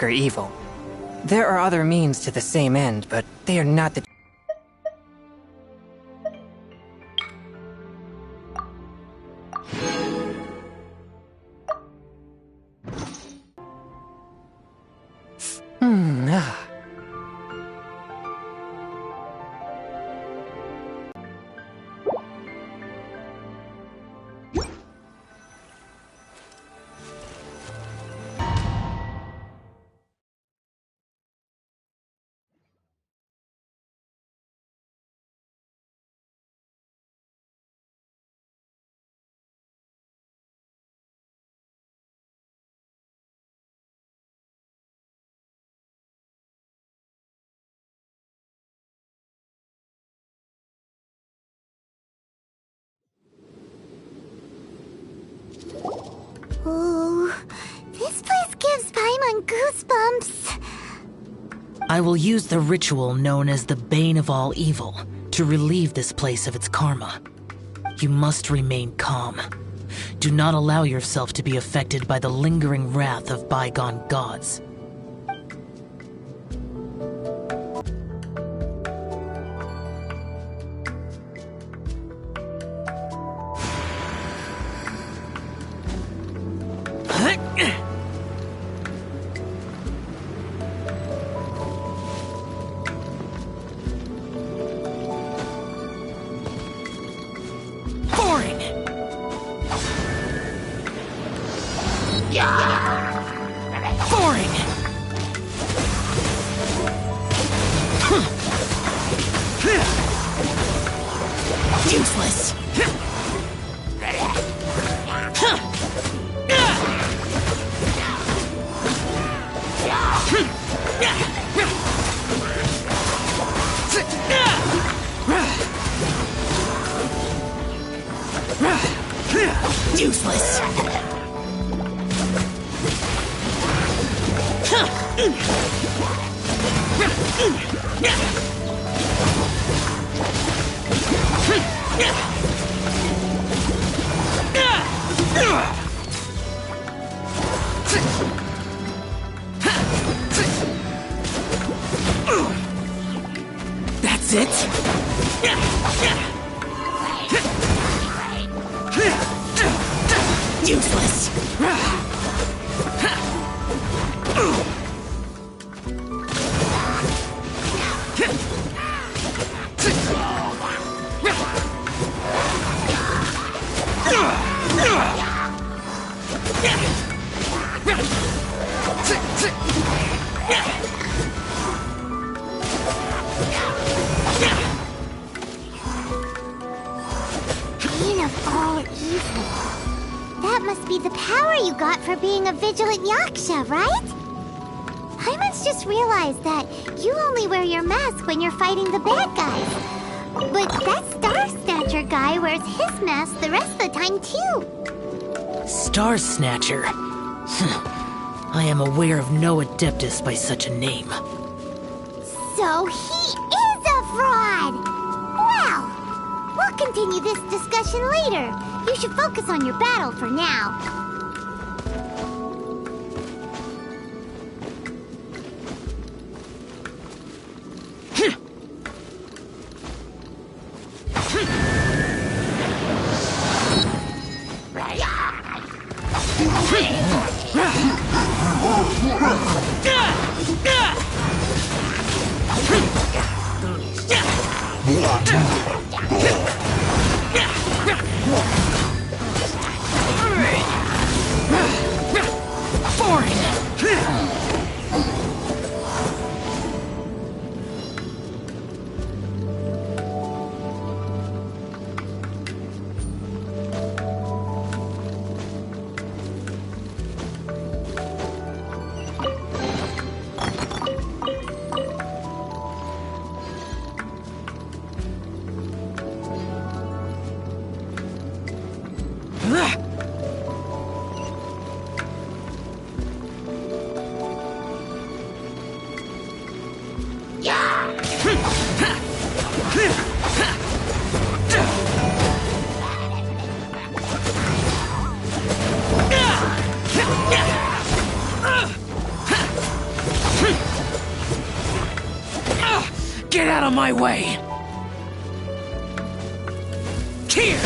conquer evil. There are other means to the same end, but they are not the... Ah. Ooh, this place gives Paimon goosebumps. I will use the ritual known as the Bane of All Evil to relieve this place of its karma. You must remain calm. Do not allow yourself to be affected by the lingering wrath of bygone gods. Useless! Useless! That's it? Useless! Bane of all evil. That must be the power you got for being a vigilant yaksha, right? Paimon's just realized that you only wear your mask when you're fighting the bad guys. But that Star Snatcher guy wears his mask the rest of the time, too. Star Snatcher? I am aware of no adeptus by such a name. So he is a fraud! Well, we'll continue this discussion later. You should focus on your battle for now. of my way! Here!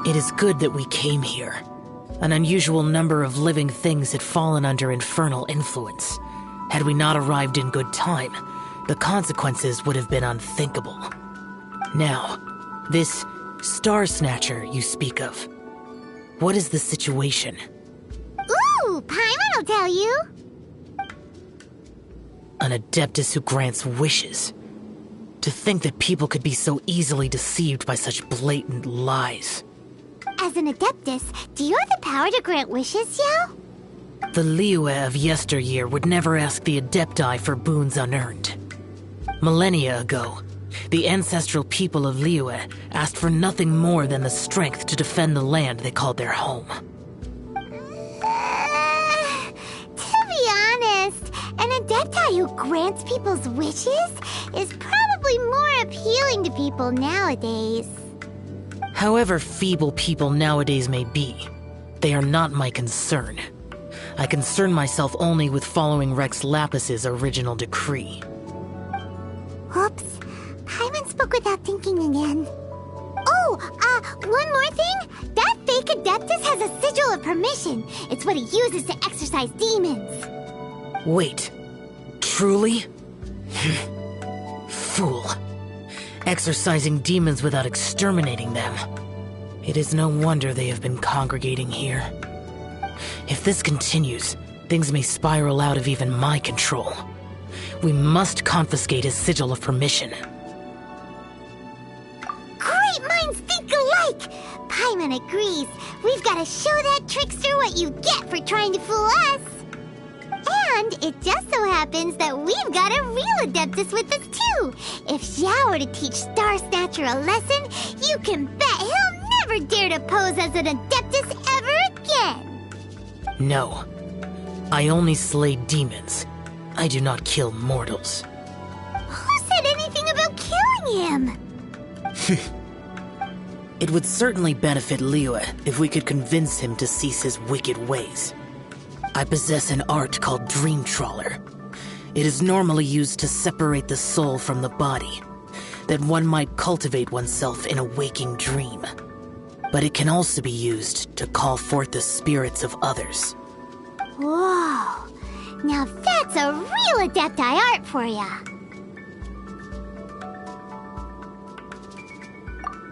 It is good that we came here. An unusual number of living things had fallen under infernal influence. Had we not arrived in good time, the consequences would have been unthinkable. Now, this Star Snatcher you speak of, what is the situation? Ooh, Paimon will tell you. An Adeptus who grants wishes. To think that people could be so easily deceived by such blatant lies. As an Adeptus, do you have the power to grant wishes, Xiao? The Liyue of yesteryear would never ask the Adepti for boons unearned. Millennia ago, the ancestral people of Liyue asked for nothing more than the strength to defend the land they called their home. To be honest, an Adepti who grants people's wishes is probably more appealing to people nowadays. However feeble people nowadays may be, they are not my concern. I concern myself only with following Rex Lapis's original decree. Oops. Paimon spoke without thinking again. Oh, one more thing. That fake Adeptus has a sigil of permission. It's what he uses to exorcise demons. Wait. Truly? Fool. Exorcising demons without exterminating them. It is no wonder they have been congregating here. If this continues, things may spiral out of even my control. We must confiscate his sigil of permission. Great minds think alike! Paimon agrees. We've got to show that trickster what you get for trying to fool us. And it just so happens that we've got a real Adeptus with us too. If Xiao were to teach Star Snatcher a lesson, you can bet he'll never dare to pose as an Adeptus ever again. No. I only slay demons. I do not kill mortals. Who said anything about killing him? It would certainly benefit Liyue if we could convince him to cease his wicked ways. I possess an art called Dream Trawler. It is normally used to separate the soul from the body, that one might cultivate oneself in a waking dream. But it can also be used to call forth the spirits of others. Whoa. Now that's a real Adepti art for ya.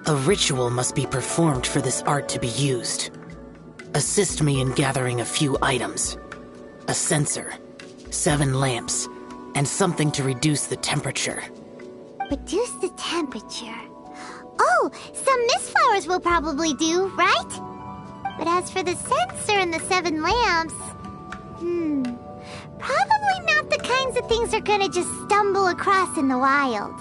A ritual must be performed for this art to be used. Assist me in gathering a few items. A censer, 7 lamps, and something to reduce the temperature. Reduce the temperature. Oh, some mist flowers will probably do, right? But as for the censer and the 7 lamps... probably not the kinds of things they're gonna just stumble across in the wild.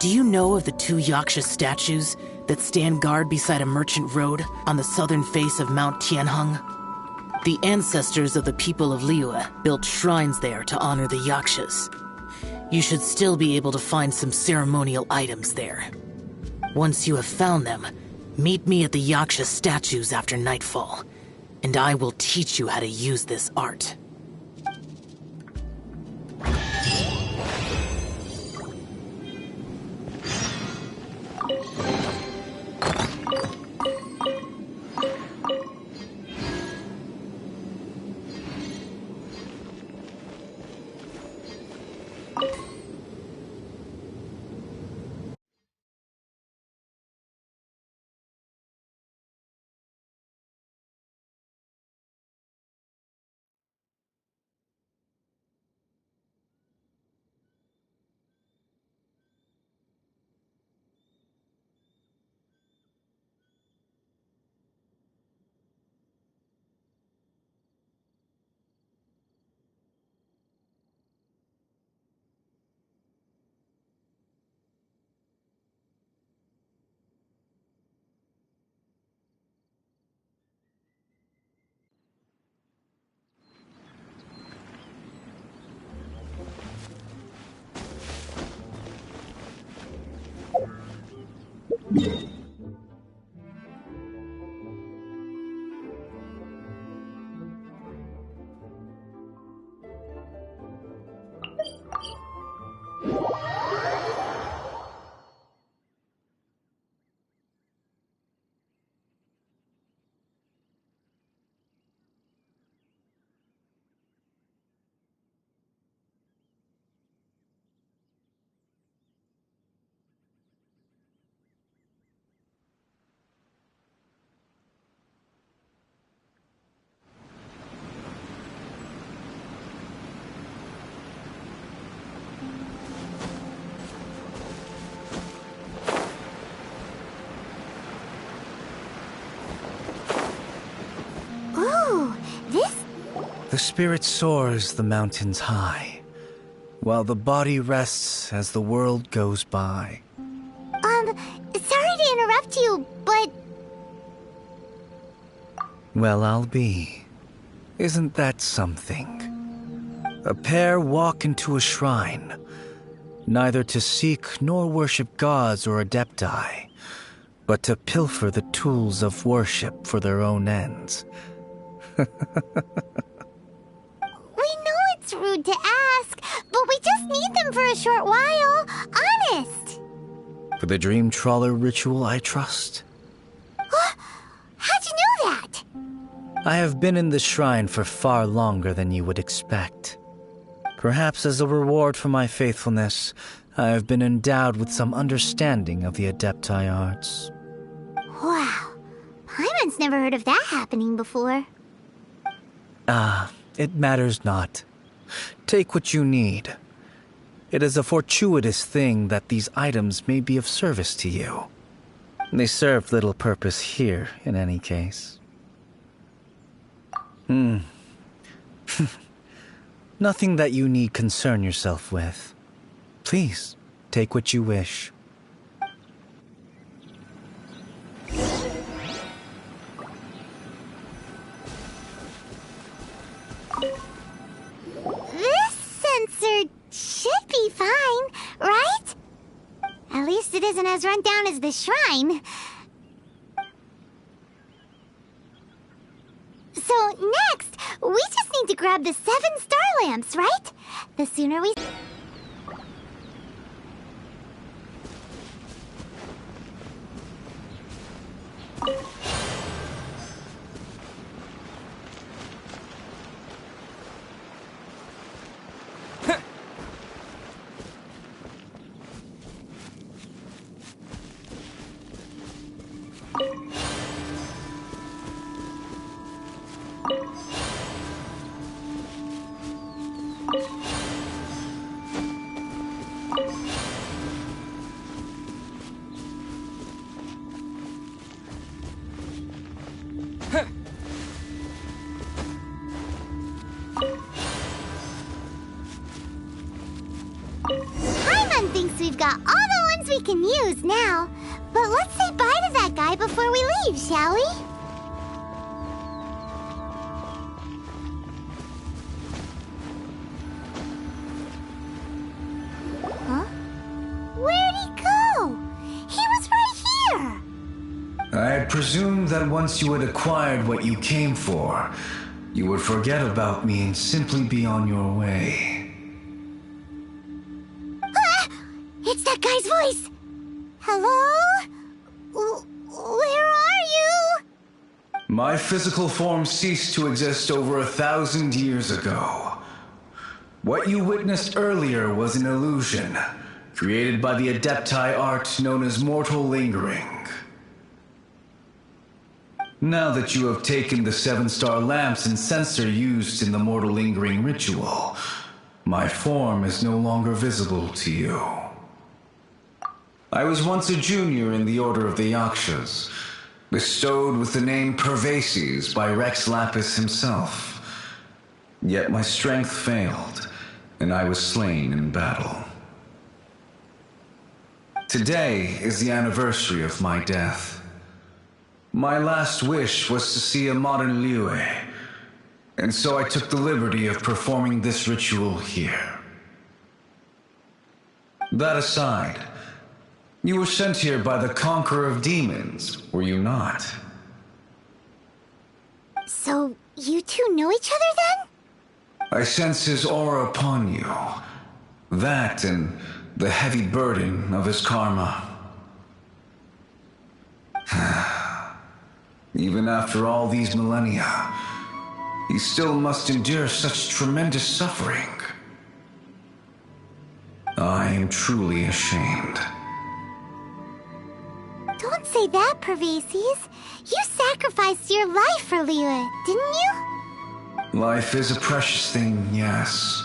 Do you know of the 2 Yaksha statues that stand guard beside a merchant road on the southern face of Mount Tianheng? The ancestors of the people of Liyue built shrines there to honor the Yakshas. You should still be able to find some ceremonial items there. Once you have found them, meet me at the Yaksha statues after nightfall, and I will teach you how to use this art. The spirit soars the mountains high, while the body rests as the world goes by. Sorry to interrupt you, but... Well, I'll be. Isn't that something? A pair walk into a shrine, neither to seek nor worship gods or adepti, but to pilfer the tools of worship for their own ends. We know it's rude to ask, but we just need them for a short while. Honest. For the dream trawler ritual, I trust. How'd you know that? I have been in the shrine for far longer than you would expect. Perhaps as a reward for my faithfulness, I have been endowed with some understanding of the adepti arts. Wow. Paimon's never heard of that happening before. It matters not. Take what you need. It is a fortuitous thing that these items may be of service to you. They serve little purpose here, in any case. Nothing that you need concern yourself with. Please, take what you wish. This sensor should be fine, right? At least it isn't as run down as the shrine. So next, we just need to grab the 7 star lamps, right? The sooner we... Paimon thinks we've got all the ones we can use now. But let's say bye to that guy before we leave, shall we? Huh? Where'd he go? He was right presumed that once you had acquired what you came for, you would forget about me and simply be on your way. Ah! It's that guy's voice! Hello? Where are you? My physical form ceased to exist over 1,000 years ago. What you witnessed earlier was an illusion, created by the Adepti art known as mortal lingering. Now that you have taken the 7-star lamps and censer used in the mortal lingering ritual, my form is no longer visible to you. I was once a junior in the Order of the Yakshas, bestowed with the name Pervases by Rex Lapis himself. Yet my strength failed, and I was slain in battle. Today is the anniversary of my death. My last wish was to see a modern Liyue, and so I took the liberty of performing this ritual here. That aside, you were sent here by the Conqueror of Demons, were you not? So, you two know each other then? I sense his aura upon you. That and the heavy burden of his karma. Even after all these millennia, he still must endure such tremendous suffering. I am truly ashamed. Don't say that, Pervases. You sacrificed your life for Liyue, didn't you? Life is a precious thing, yes.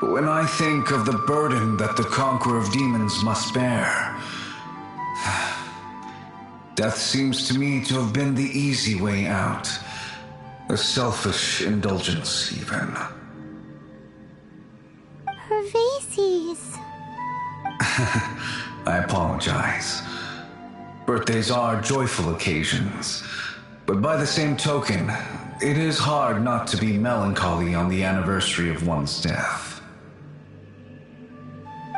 But when I think of the burden that the Conqueror of Demons must bear, death seems to me to have been the easy way out. A selfish indulgence, even. Pervases. I apologize. Birthdays are joyful occasions, but by the same token, it is hard not to be melancholy on the anniversary of one's death.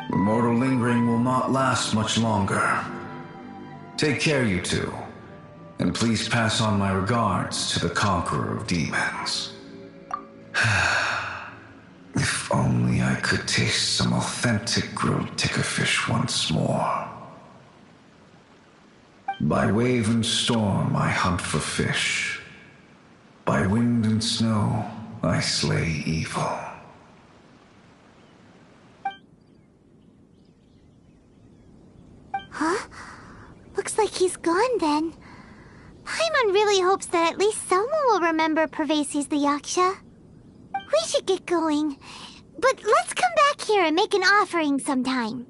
The mortal lingering will not last much longer. Take care, you two, and please pass on my regards to the Conqueror of Demons. If only I could taste some authentic grilled tickerfish once more. By wave and storm I hunt for fish. By wind and snow I slay evil. Huh? Looks like he's gone then. Paimon really hopes that at least someone will remember Pervases the Yaksha. We should get going. But let's come back here and make an offering sometime.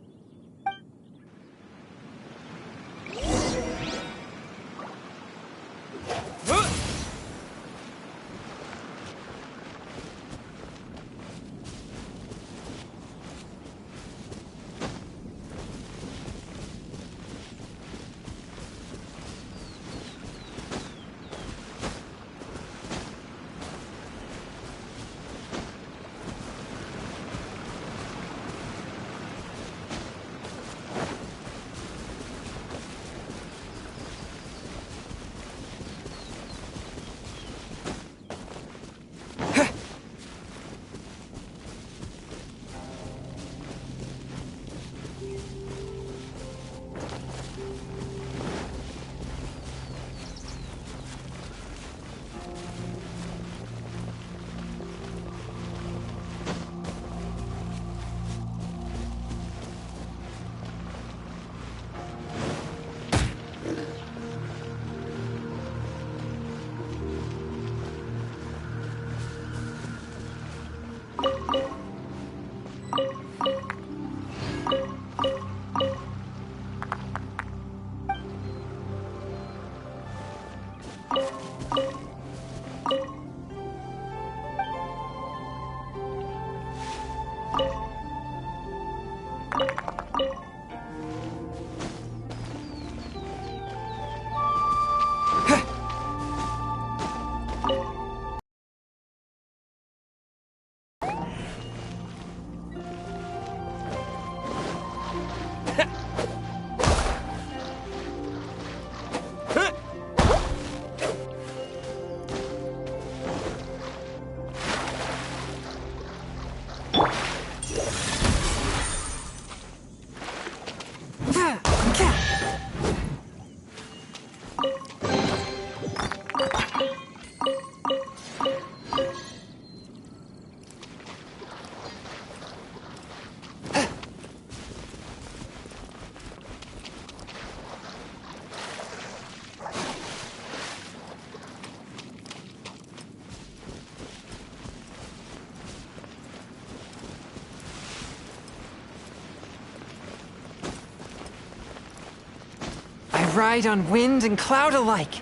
ride on wind and cloud alike.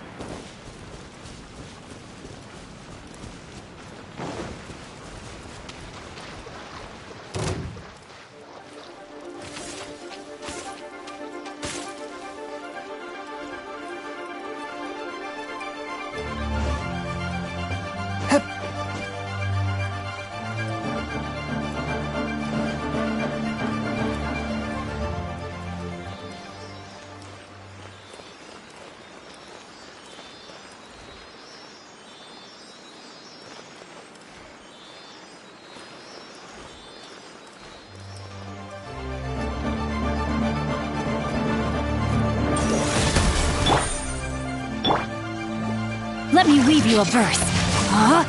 Let me weave you a verse. Huh?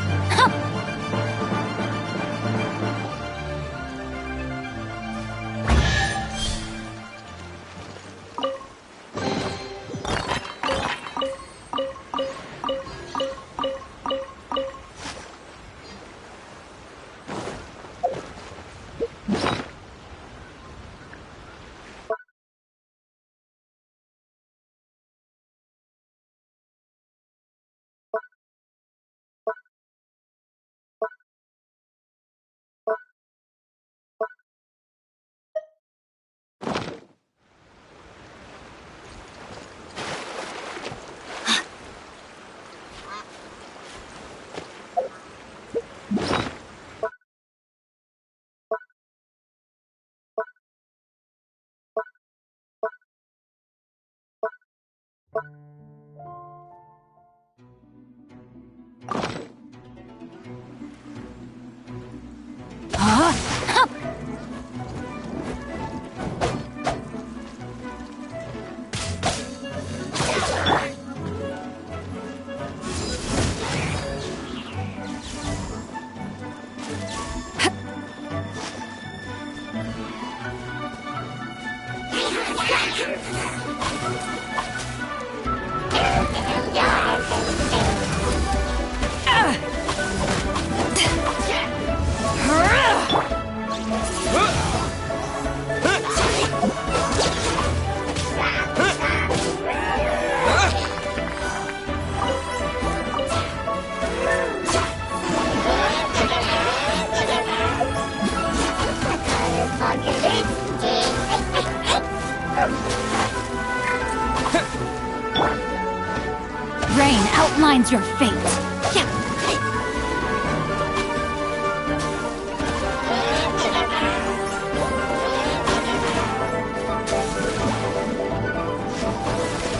Rain outlines your fate.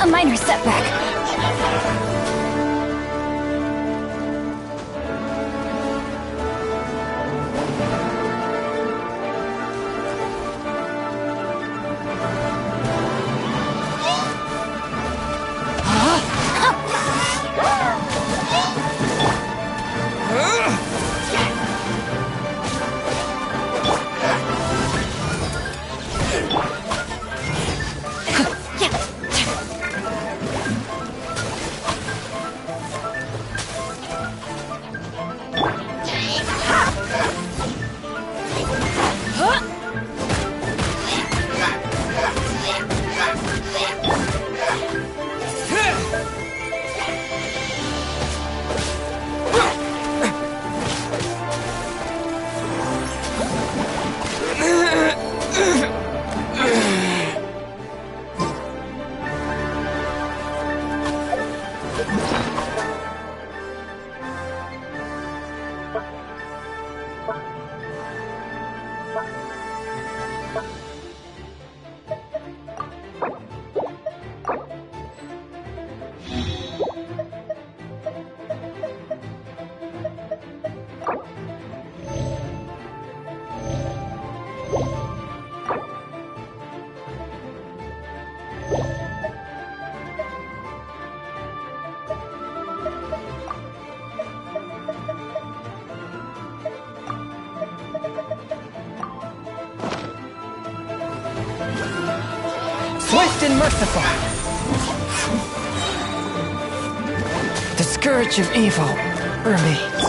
A minor setback. Swift and merciful. The scourge of evil remains.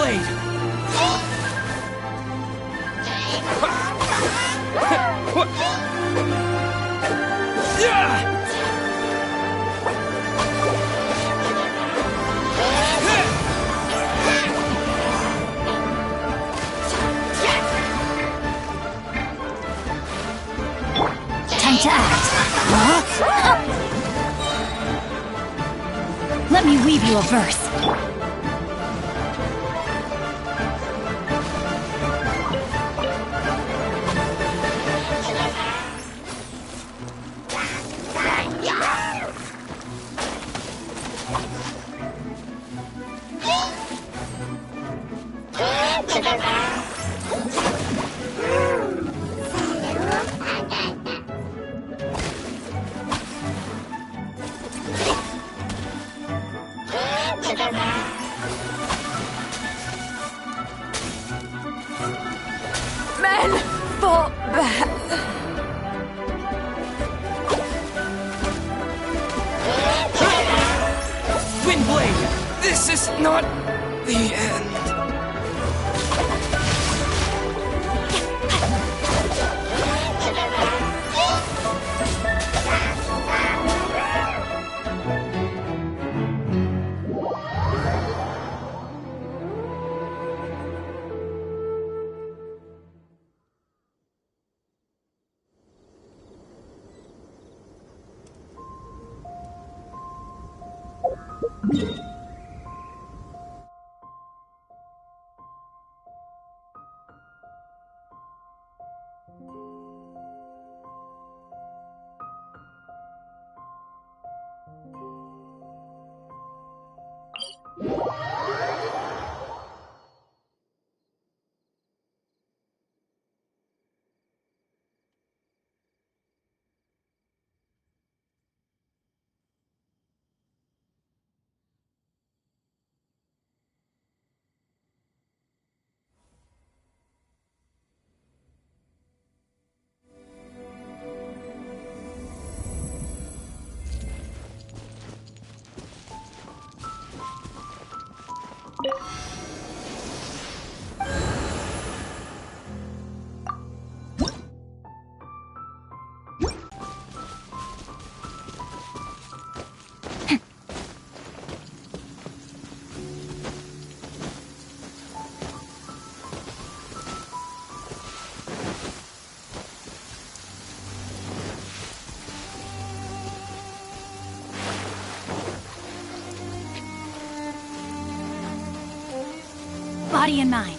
blade! Time to act. Let me weave you a verse. Men, fall back. Windblade! This is not the end. Body and mind.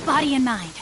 Body and mind.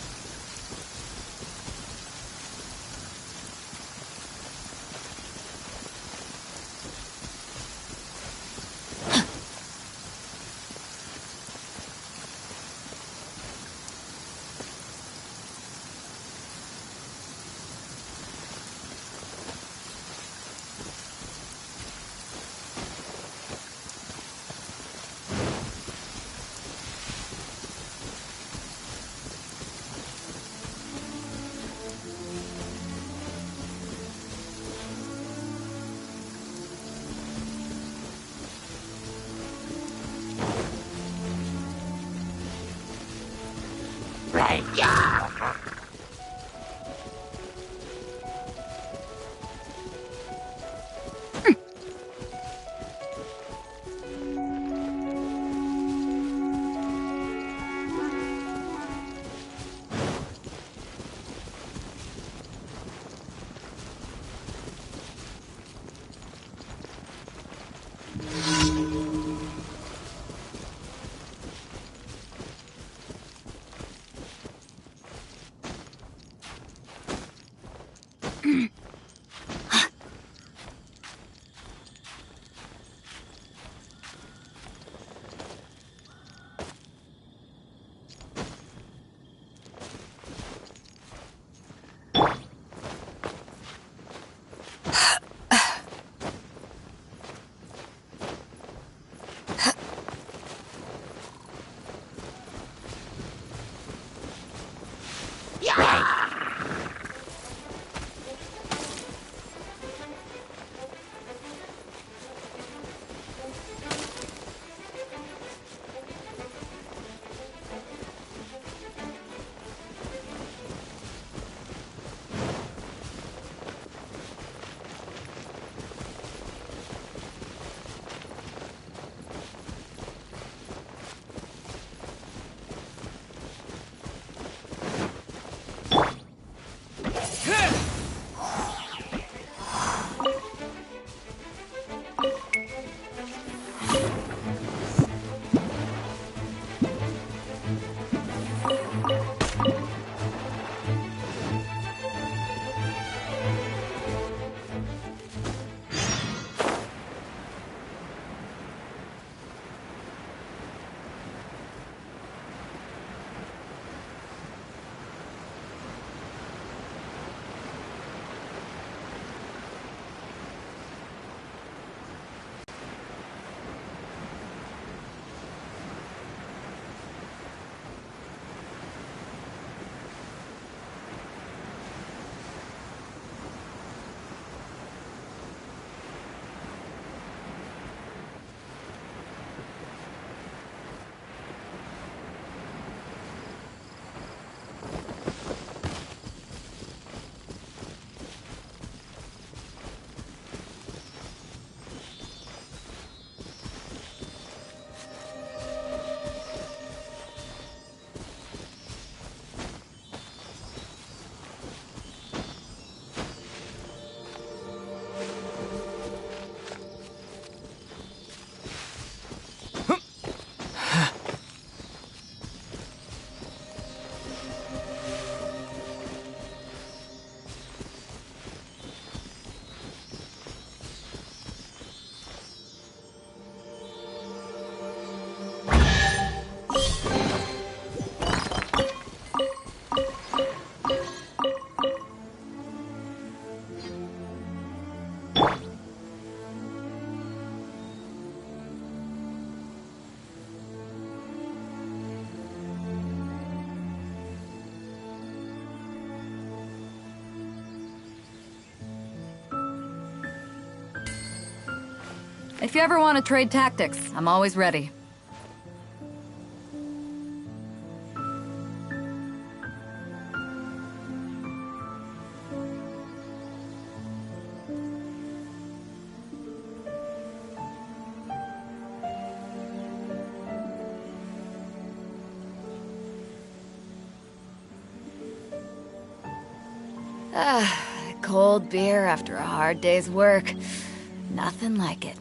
If you ever want to trade tactics, I'm always ready. Cold beer after a hard day's work. Nothing like it.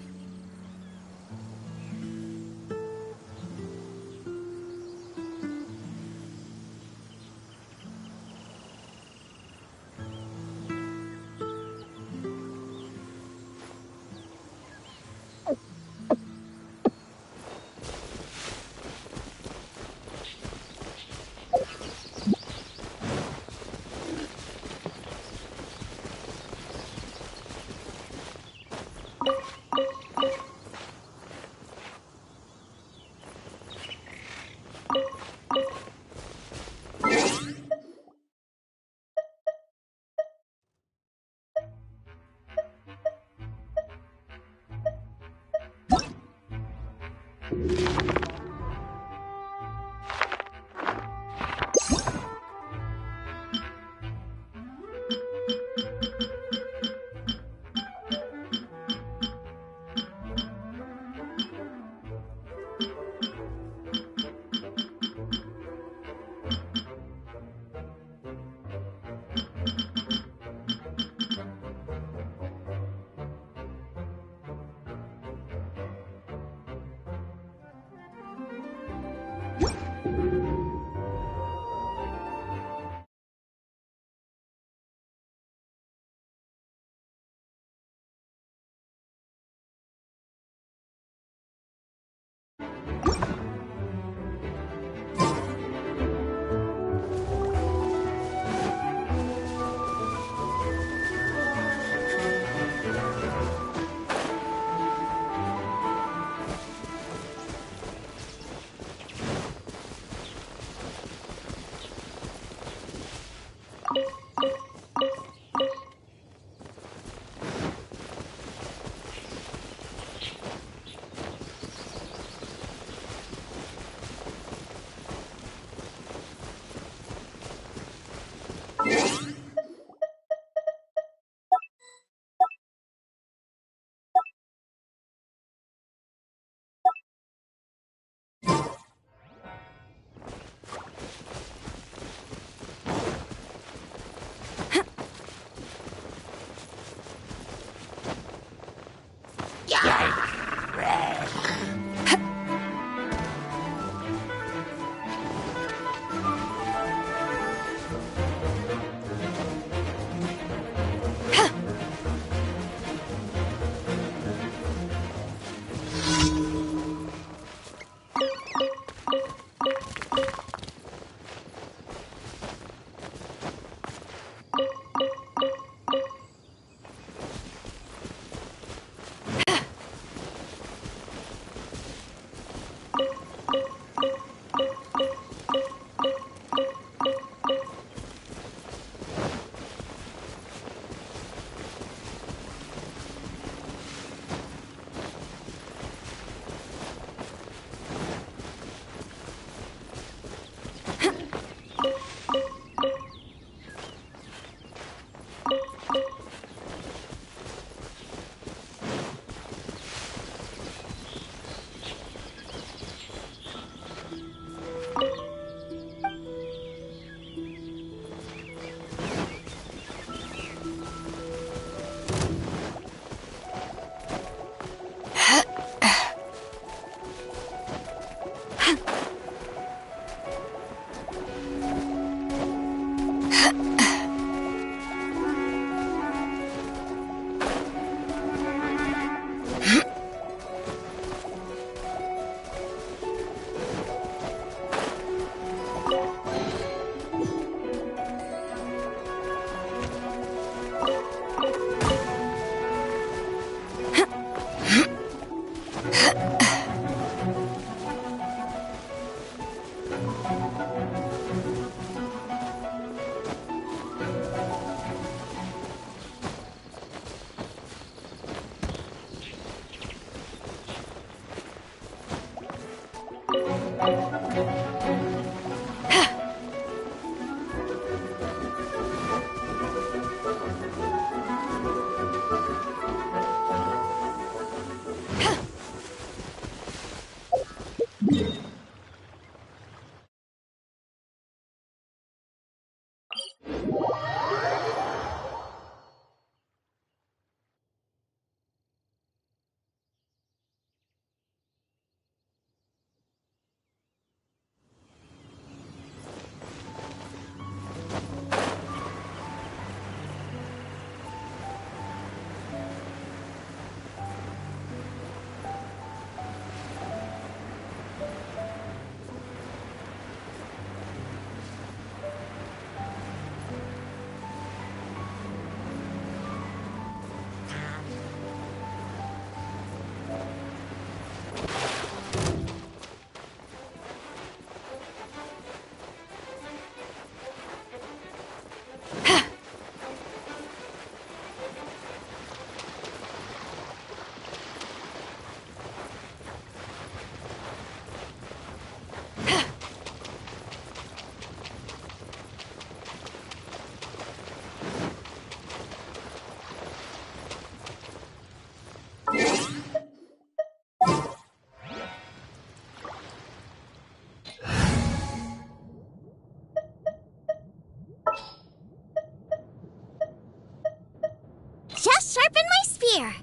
Just sharpen my spear.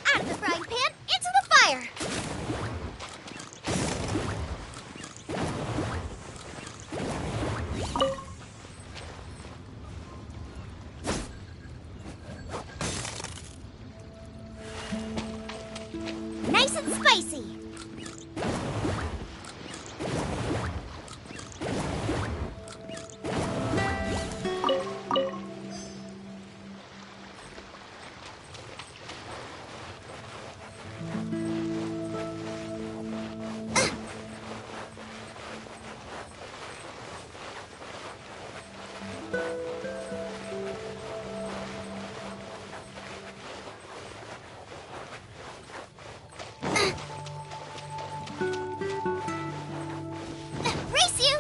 Out of the frying pan, into the fire. Nice and spicy. Race you!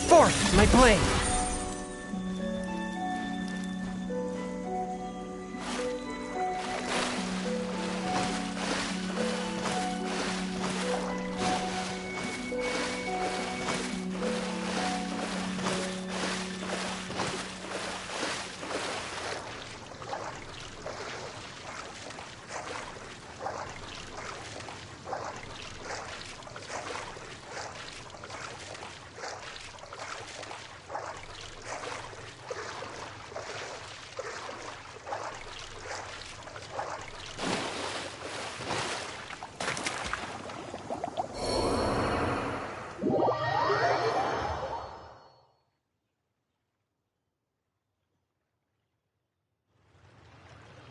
Forth, my blade!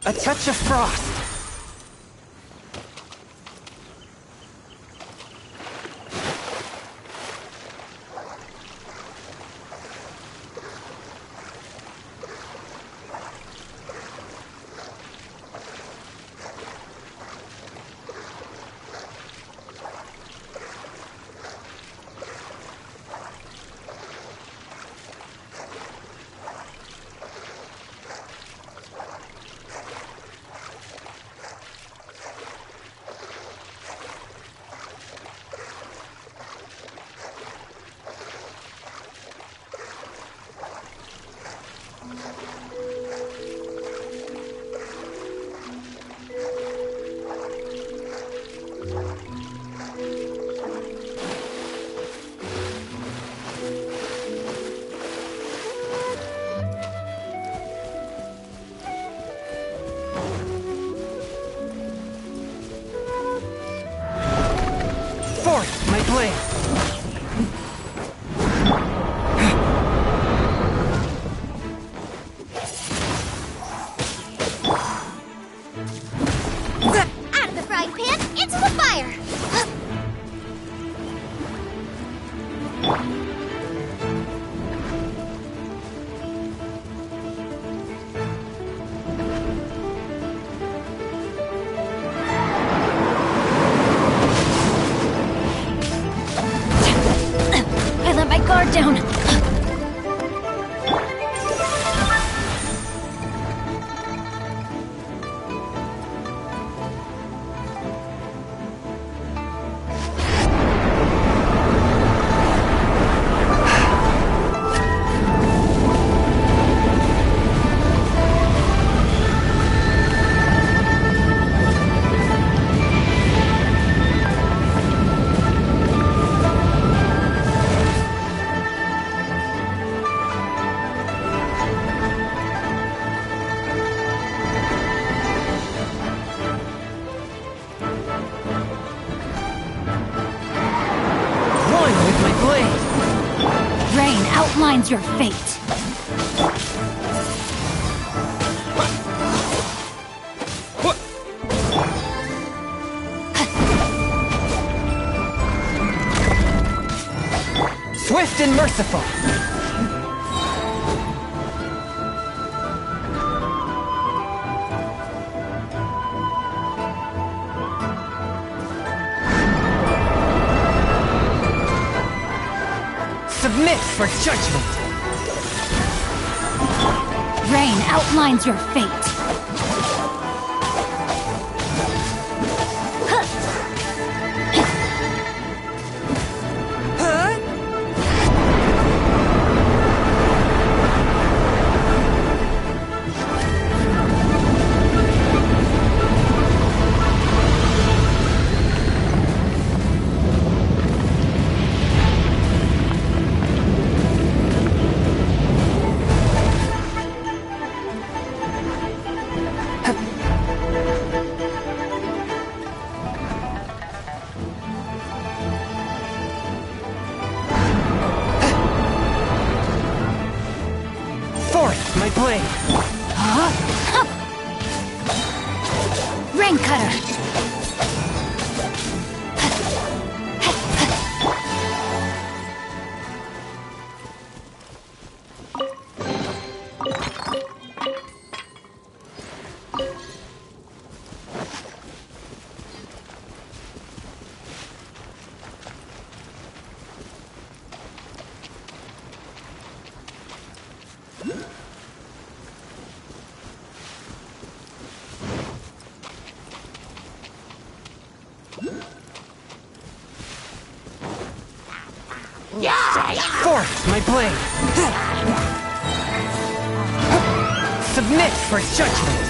A touch of frost! Forth, my blade! Out of the frying pan, into the fire! I let my guard down. Outlines your fate. Swift and merciful. Submit for judgment! Rain outlines your fate. blade! Rain Cutter! Force my blade! Submit for judgment!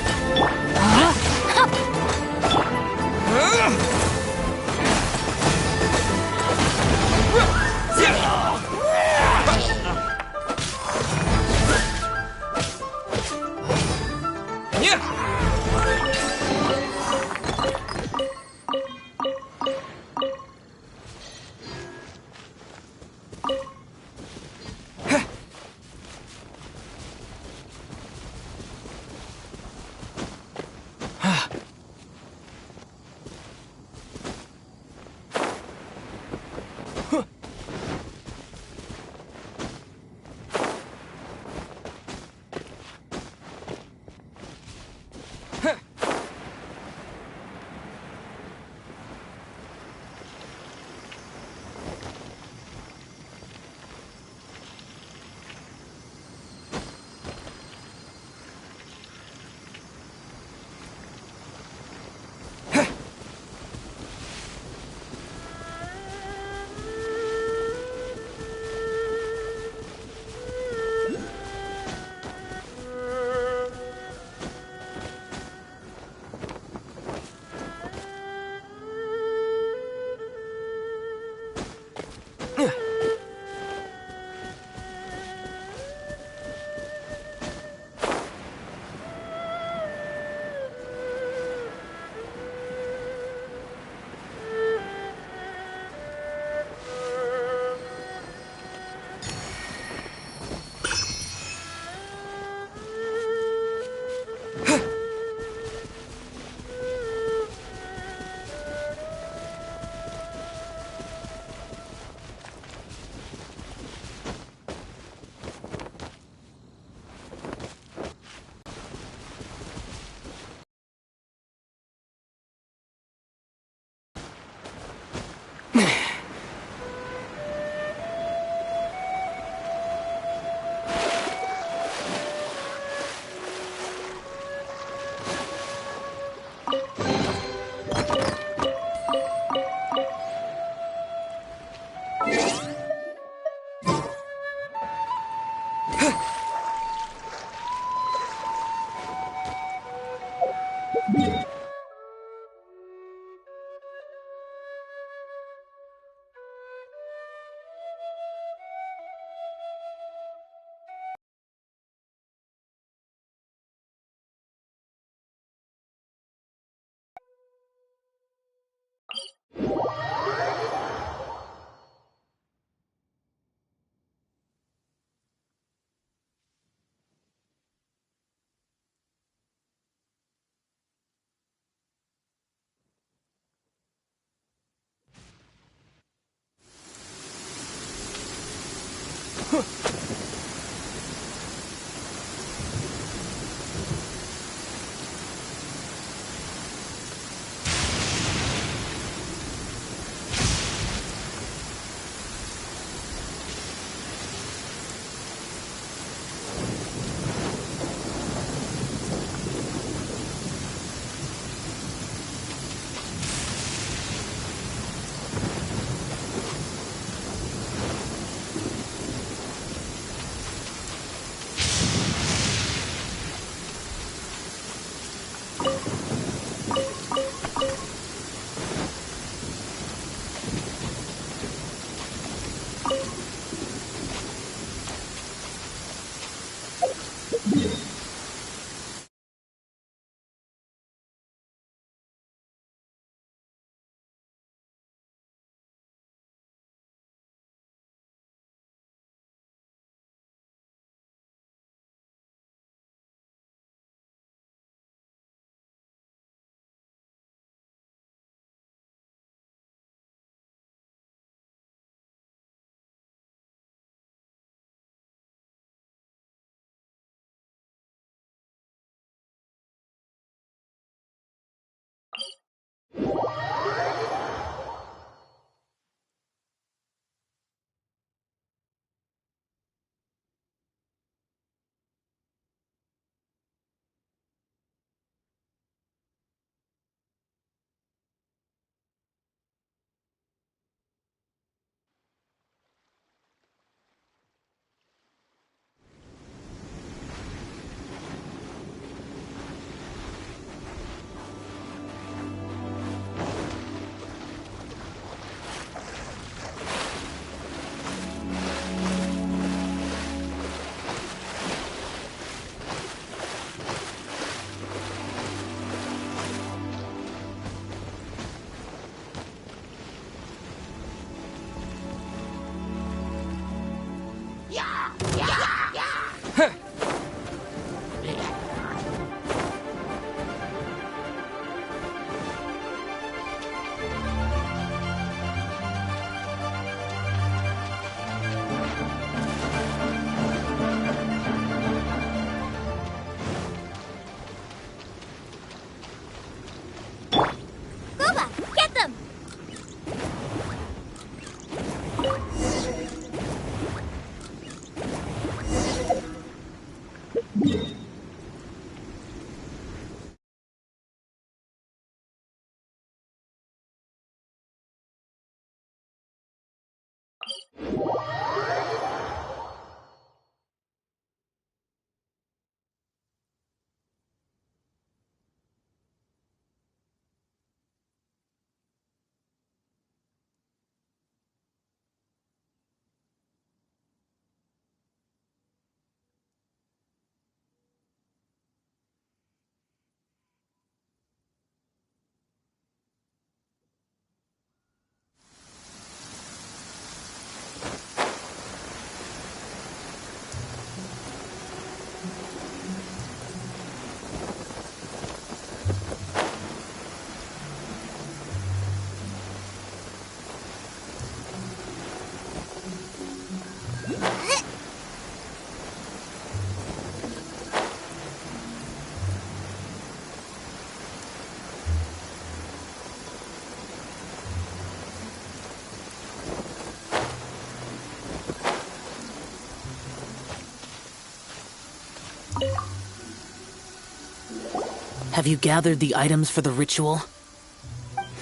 Have you gathered the items for the ritual?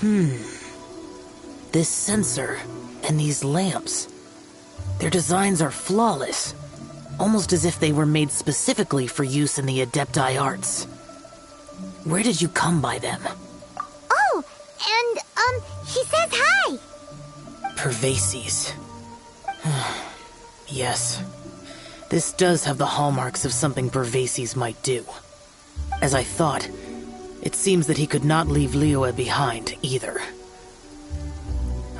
This sensor and these lamps. Their designs are flawless, almost as if they were made specifically for use in the Adepti arts. Where did you come by them? Oh, and, he says hi! Pervases. Yes. This does have the hallmarks of something Pervases might do. As I thought, it seems that he could not leave Liyue behind, either.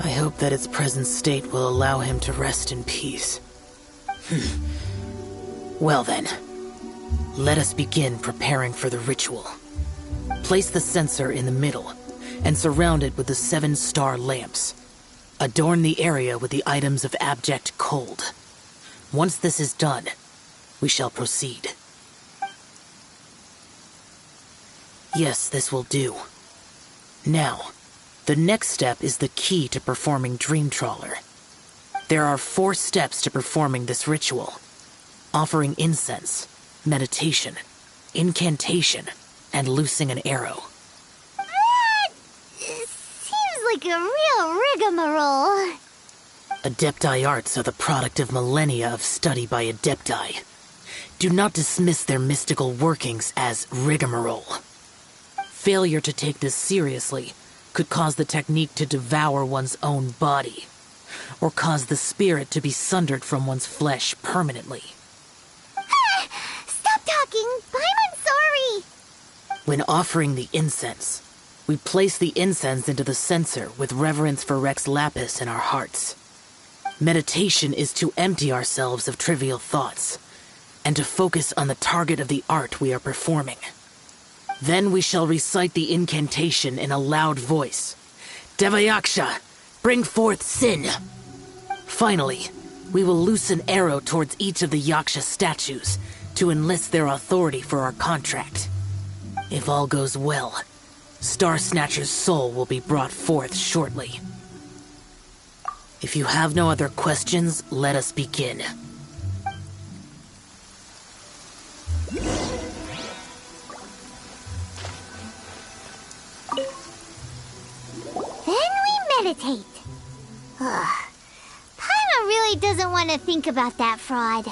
I hope that its present state will allow him to rest in peace. Well then, let us begin preparing for the ritual. Place the censer in the middle, and surround it with the 7-star lamps. Adorn the area with the items of abject cold. Once this is done, we shall proceed. Yes, this will do. Now, the next step is the key to performing Dream Trawler. There are 4 steps to performing this ritual. Offering incense, meditation, incantation, and loosing an arrow. That seems like a real rigmarole. Adepti arts are the product of millennia of study by Adepti. Do not dismiss their mystical workings as rigmarole. Failure to take this seriously could cause the technique to devour one's own body, or cause the spirit to be sundered from one's flesh permanently. Stop talking! I'm sorry! When offering the incense, we place the incense into the censer with reverence for Rex Lapis in our hearts. Meditation is to empty ourselves of trivial thoughts, and to focus on the target of the art we are performing. Then we shall recite the incantation in a loud voice. Devayaksha, bring forth sin! Finally, we will loose an arrow towards each of the Yaksha statues to enlist their authority for our contract. If all goes well, Star Snatcher's soul will be brought forth shortly. If you have no other questions, let us begin. Then we meditate. Paimon really doesn't want to think about that fraud.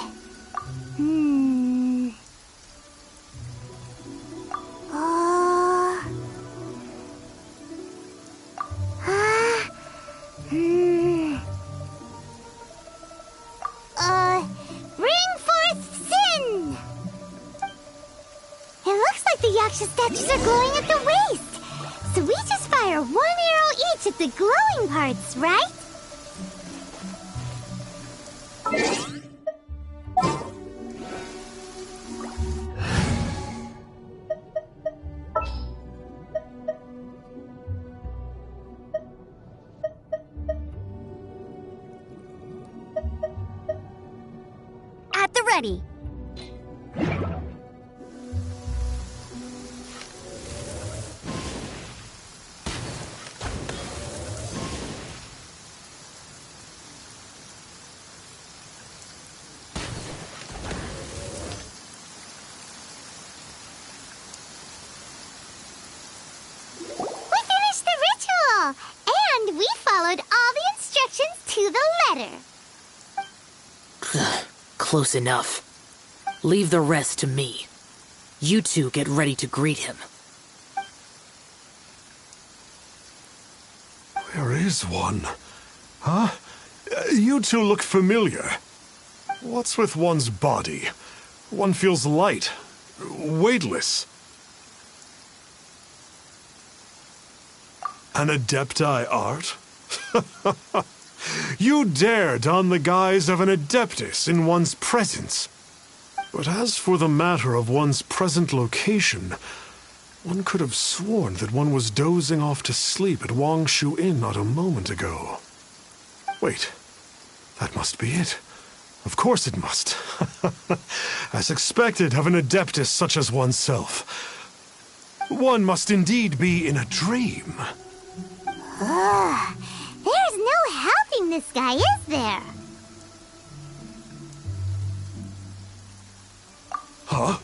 Bring forth sin! It looks like the Yaksha statues are glowing at the waist. So we just fire 1 arrow each at the glowing parts, right? At the ready. And we followed all the instructions to the letter. close enough. Leave the rest to me. You two get ready to greet him. There is one. Huh? You two look familiar. What's with one's body? One feels light, weightless. An Adepti art? You dare don the guise of an Adeptus in one's presence. But as for the matter of one's present location, one could have sworn that one was dozing off to sleep at Wangshu Inn not a moment ago. Wait, that must be it. Of course it must. As expected of an Adeptus such as oneself. One must indeed be in a dream. There's no helping this guy, is there? Huh?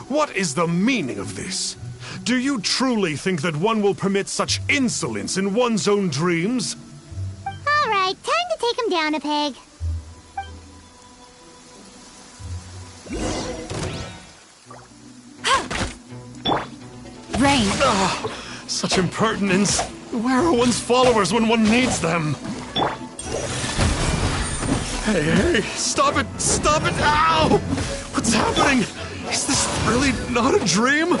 What is the meaning of this? Do you truly think that one will permit such insolence in one's own dreams? All right, time to take him down a peg. Rain! Such impertinence. Where are one's followers when one needs them? Hey, stop it! Stop it! Ow! What's happening? Is this really not a dream?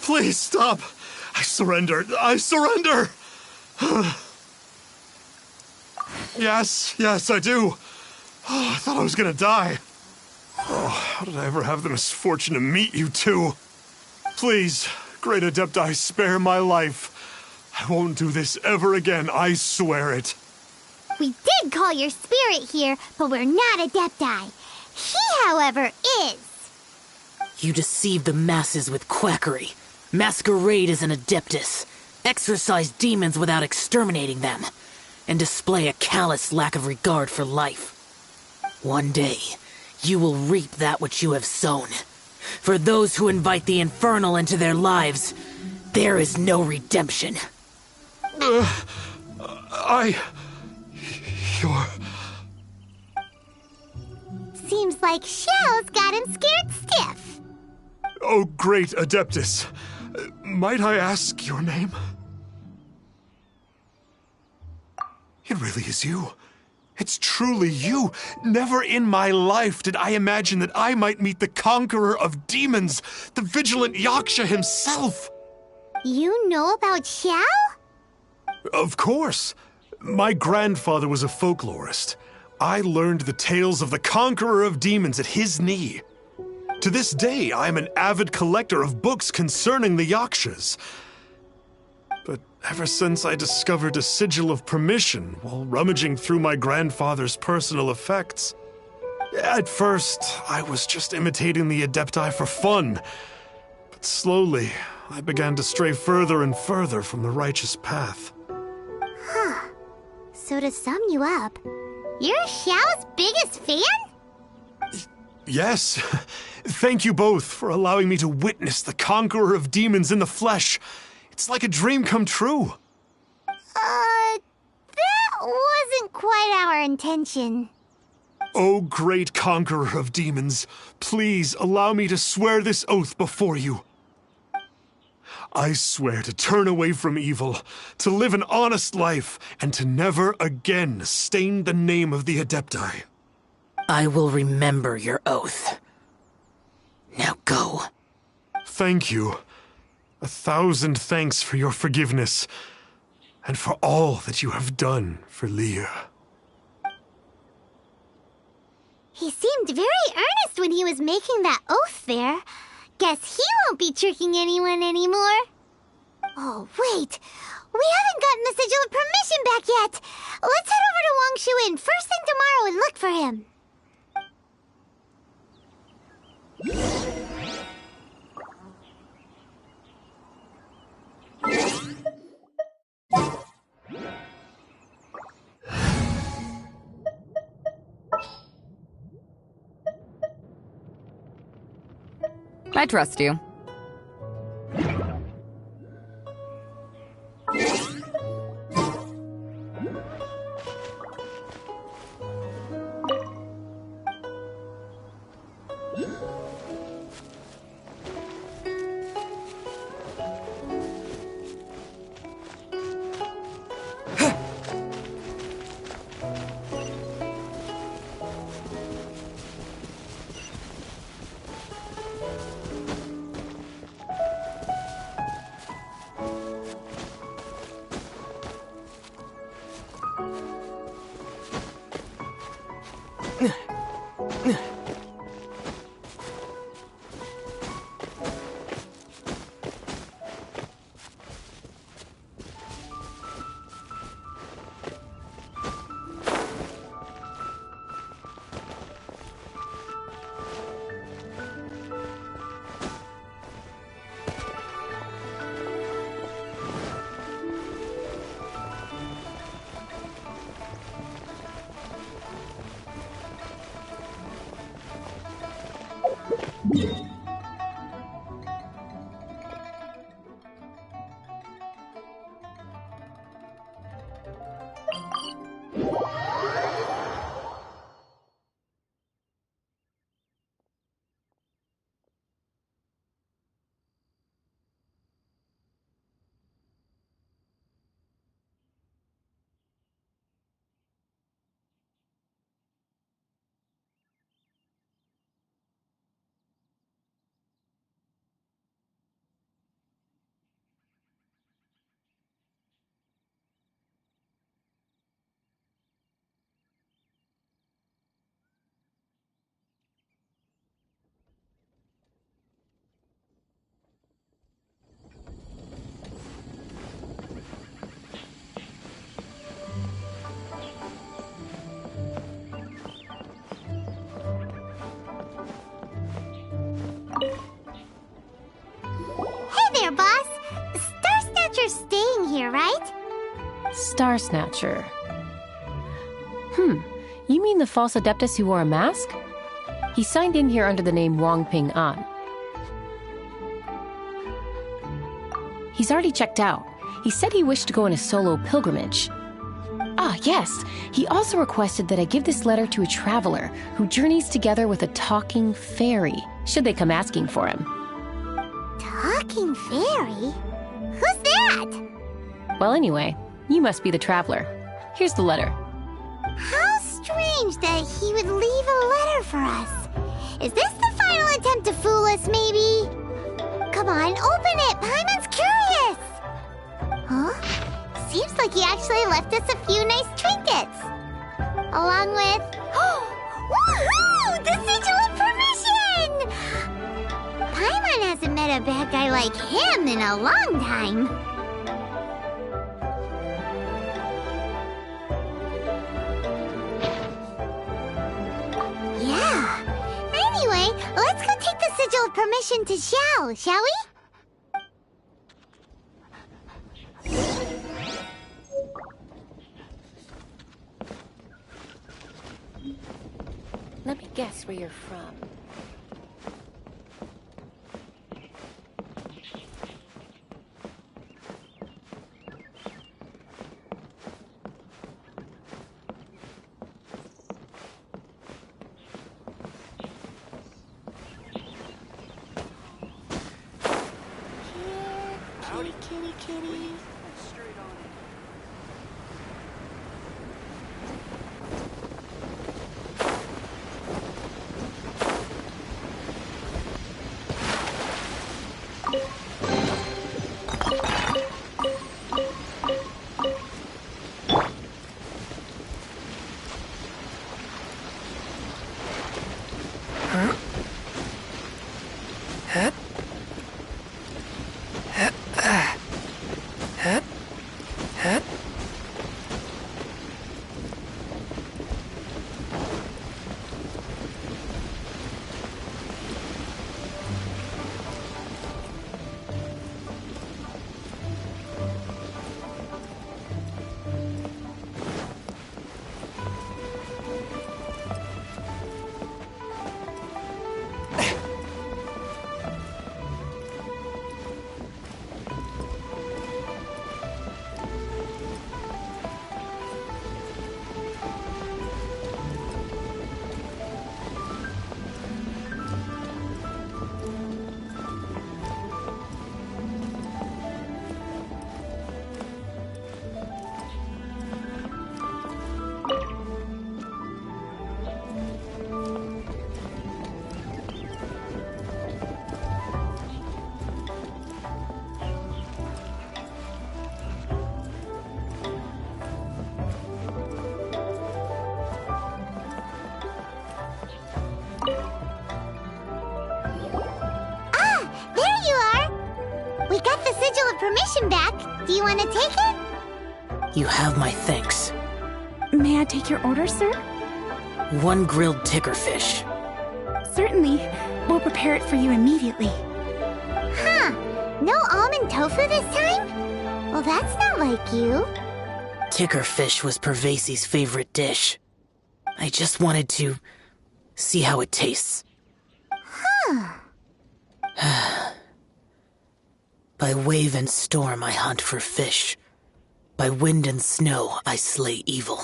Please stop! I surrender! I surrender! Yes, I do. Oh, I thought I was gonna die. Oh, how did I ever have the misfortune to meet you two? Please, Great Adepti, spare my life. I won't do this ever again, I swear it. We did call your spirit here, but we're not Adepti. He, however, is. You deceive the masses with quackery. Masquerade as an Adeptus. Exorcise demons without exterminating them. And display a callous lack of regard for life. One day, you will reap that which you have sown. For those who invite the infernal into their lives, there is no redemption. You're... Seems like Xiao's got him scared stiff. Oh, great Adeptus. Might I ask your name? It really is you. It's truly you. Never in my life did I imagine that I might meet the conqueror of demons, the vigilant Yaksha himself. You know about Xiao? Of course. My grandfather was a folklorist. I learned the tales of the conqueror of demons at his knee. To this day, I am an avid collector of books concerning the Yakshas. But ever since I discovered a sigil of permission while rummaging through my grandfather's personal effects, at first, I was just imitating the Adepti for fun. But slowly, I began to stray further and further from the righteous path. Huh. So to sum you up, you're Xiao's biggest fan? Yes. Thank you both for allowing me to witness the conqueror of demons in the flesh. It's like a dream come true. That wasn't quite our intention. Oh, great conqueror of demons, please allow me to swear this oath before you. I swear to turn away from evil, to live an honest life, and to never again stain the name of the Adepti. I will remember your oath. Now go. Thank you. 1,000 thanks for your forgiveness, and for all that you have done for Leah. He seemed very earnest when he was making that oath there. Guess he won't be tricking anyone anymore. Oh, wait. We haven't gotten the sigil of permission back yet. Let's head over to Wangshu Inn first thing tomorrow and look for him. I trust you. There, boss. Star Snatcher's staying here, right? Star Snatcher. You mean the false adeptus who wore a mask? He signed in here under the name Wong Ping An. He's already checked out. He said he wished to go on a solo pilgrimage. Ah, yes. He also requested that I give this letter to a traveler who journeys together with a talking fairy, should they come asking for him. Talking fairy? Who's that? Well, anyway, you must be the traveler. Here's the letter. How strange that he would leave a letter for us. Is this the final attempt to fool us, maybe? Come on, open it! Paimon's curious! Huh? Seems like he actually left us a few nice trinkets. Along with... Woohoo! The sigil of permission! Paimon hasn't met a bad guy like him in a long time. Yeah. Anyway, let's go take the sigil of permission to Xiao, shall we? Let me guess where you're from. Howdy, kitty, kitty. permission back. Do you want to take it? You have my thanks. May I take your order, sir? 1 grilled tickerfish. Certainly. We'll prepare it for you immediately. Huh. No almond tofu this time? Well, that's not like you. Tickerfish was Pervasi's favorite dish. I just wanted to see how it tastes. Huh. By wave and storm I hunt for fish. By wind and snow I slay evil.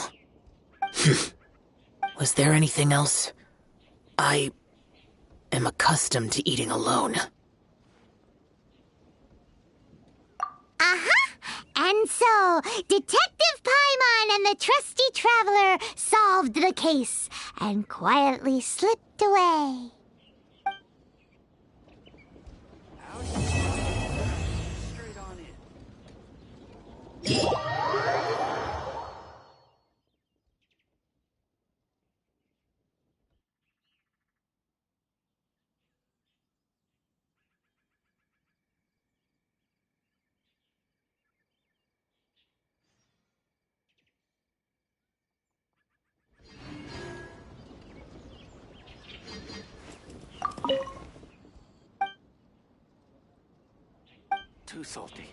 Was there anything else? I am accustomed to eating alone. Uh-huh. And so, Detective Paimon and the trusty traveler solved the case and quietly slipped away. Straight on in. Too salty.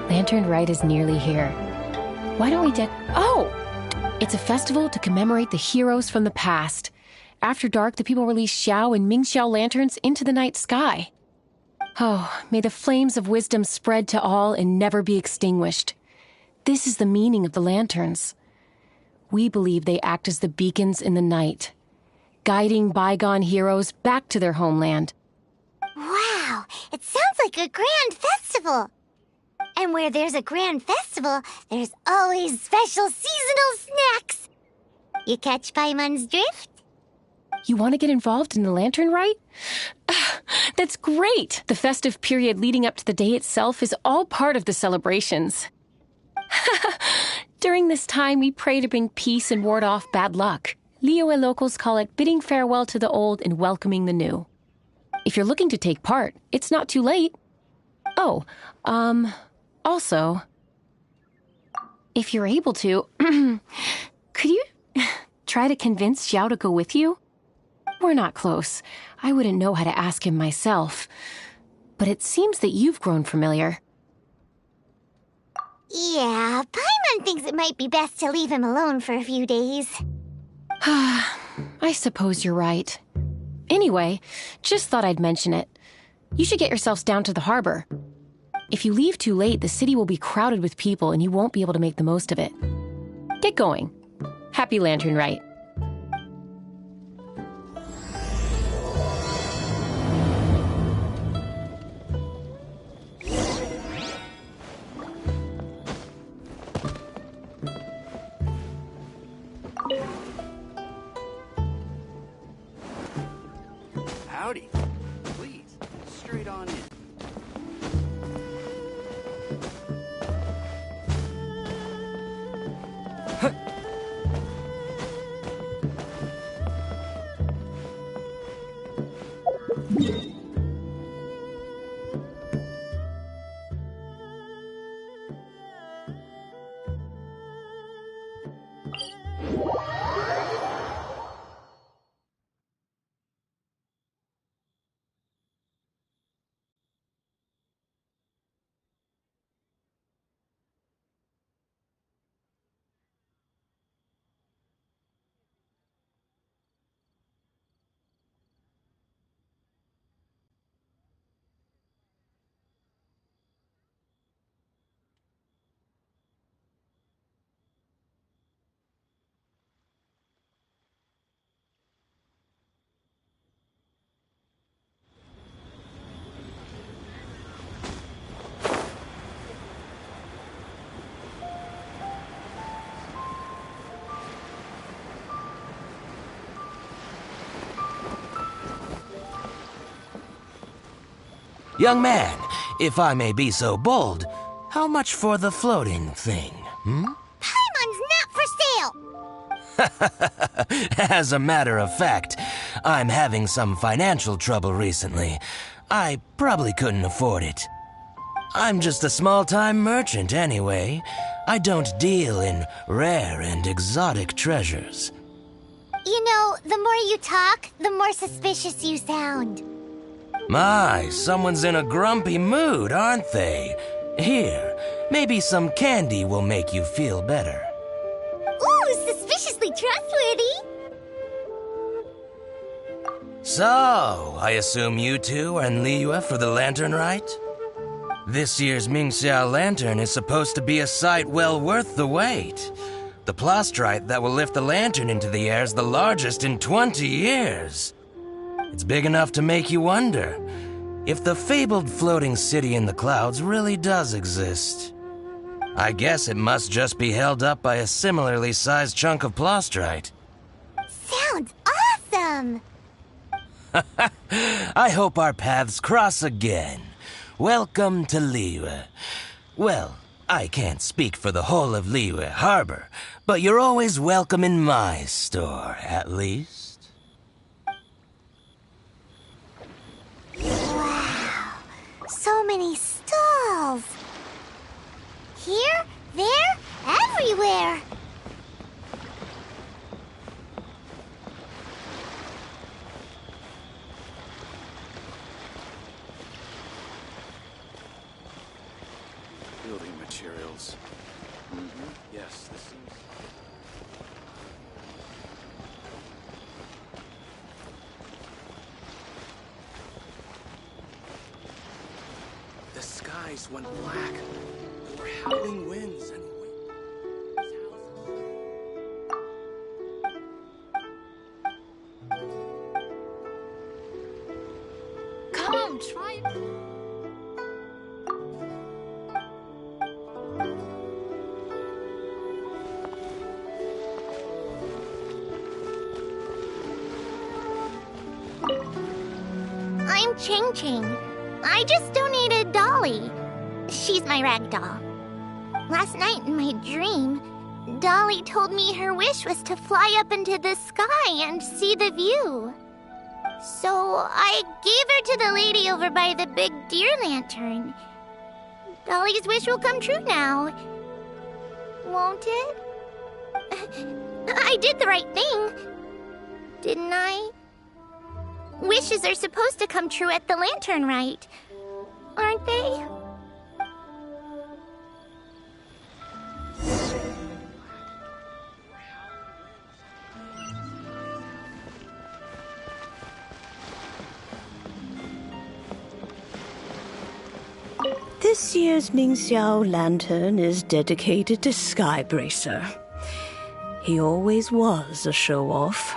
Lantern Rite is nearly here. Why don't we Oh! It's a festival to commemorate the heroes from the past. After dark, the people release Xiao and Mingxiao lanterns into the night sky. Oh, may the flames of wisdom spread to all and never be extinguished. This is the meaning of the lanterns. We believe they act as the beacons in the night, guiding bygone heroes back to their homeland. Wow, it sounds like a grand festival. And where there's a grand festival, there's always special seasonal snacks. You catch Paimon's drift? You want to get involved in the Lantern Rite? That's great! The festive period leading up to the day itself is all part of the celebrations. During this time, we pray to bring peace and ward off bad luck. Liyue locals call it bidding farewell to the old and welcoming the new. If you're looking to take part, it's not too late. Oh, also, if you're able to, could you try to convince Xiao to go with you? We're not close. I wouldn't know how to ask him myself. But it seems that you've grown familiar. Yeah, Paimon thinks it might be best to leave him alone for a few days. I suppose you're right. Anyway, just thought I'd mention it. You should get yourselves down to the harbor. If you leave too late, the city will be crowded with people and you won't be able to make the most of it. Get going. Happy Lantern Rite. Howdy. Please, straight on in. Young man, if I may be so bold, how much for the floating thing, Paimon's not for sale! As a matter of fact, I'm having some financial trouble recently. I probably couldn't afford it. I'm just a small-time merchant anyway. I don't deal in rare and exotic treasures. You know, the more you talk, the more suspicious you sound. My, someone's in a grumpy mood, aren't they? Here, maybe some candy will make you feel better. Ooh, suspiciously trustworthy! So, I assume you two are in Liyue for the lantern rite? This year's Xiao lantern is supposed to be a sight well worth the wait. The plastrite that will lift the lantern into the air is the largest in 20 years. It's big enough to make you wonder if the fabled floating city in the clouds really does exist. I guess it must just be held up by a similarly sized chunk of plastrite. Sounds awesome! I hope our paths cross again. Welcome to Liyue. Well, I can't speak for the whole of Liyue Harbor, but you're always welcome in my store, at least. Wow, so many stalls. Here, there, everywhere. Building materials. Yes, this seems... The skies went black. There were howling winds and Come, try it. I'm Ching Ching. I just donated Dolly. She's my rag doll. Last night in my dream, Dolly told me her wish was to fly up into the sky and see the view. So I gave her to the lady over by the big deer lantern. Dolly's wish will come true now. Won't it? I did the right thing, didn't I? Wishes are supposed to come true at the lantern rite, aren't they? This year's Xiao lantern is dedicated to Skybracer. He always was a show-off.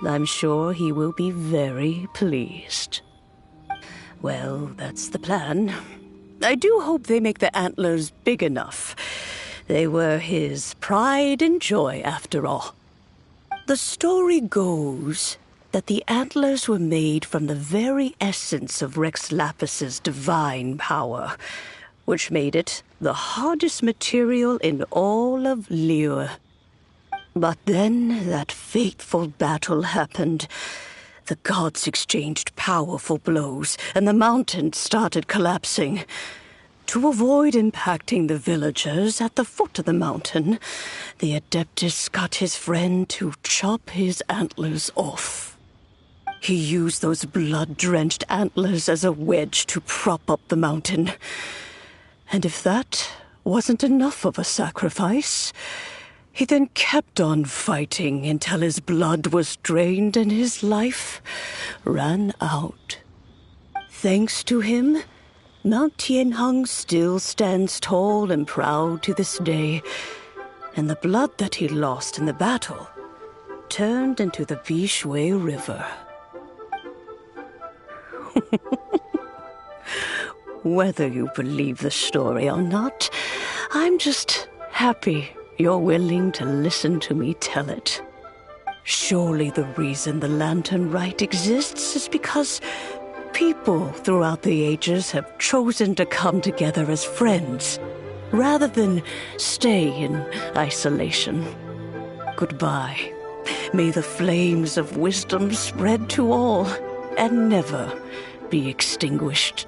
I'm sure he will be very pleased. Well, that's the plan. I do hope they make the antlers big enough. They were his pride and joy, after all. The story goes that the antlers were made from the very essence of Rex Lapis's divine power, which made it the hardest material in all of Liyue. But then that fateful battle happened. The gods exchanged powerful blows, and the mountain started collapsing. To avoid impacting the villagers at the foot of the mountain, the Adeptus got his friend to chop his antlers off. He used those blood-drenched antlers as a wedge to prop up the mountain. And if that wasn't enough of a sacrifice, he then kept on fighting until his blood was drained and his life ran out. Thanks to him, Mount Tianheng still stands tall and proud to this day, and the blood that he lost in the battle turned into the Bishui River. Whether you believe the story or not, I'm just happy you're willing to listen to me tell it. Surely the reason the lantern rite exists is because people throughout the ages have chosen to come together as friends, rather than stay in isolation. Goodbye. May the flames of wisdom spread to all and never be extinguished.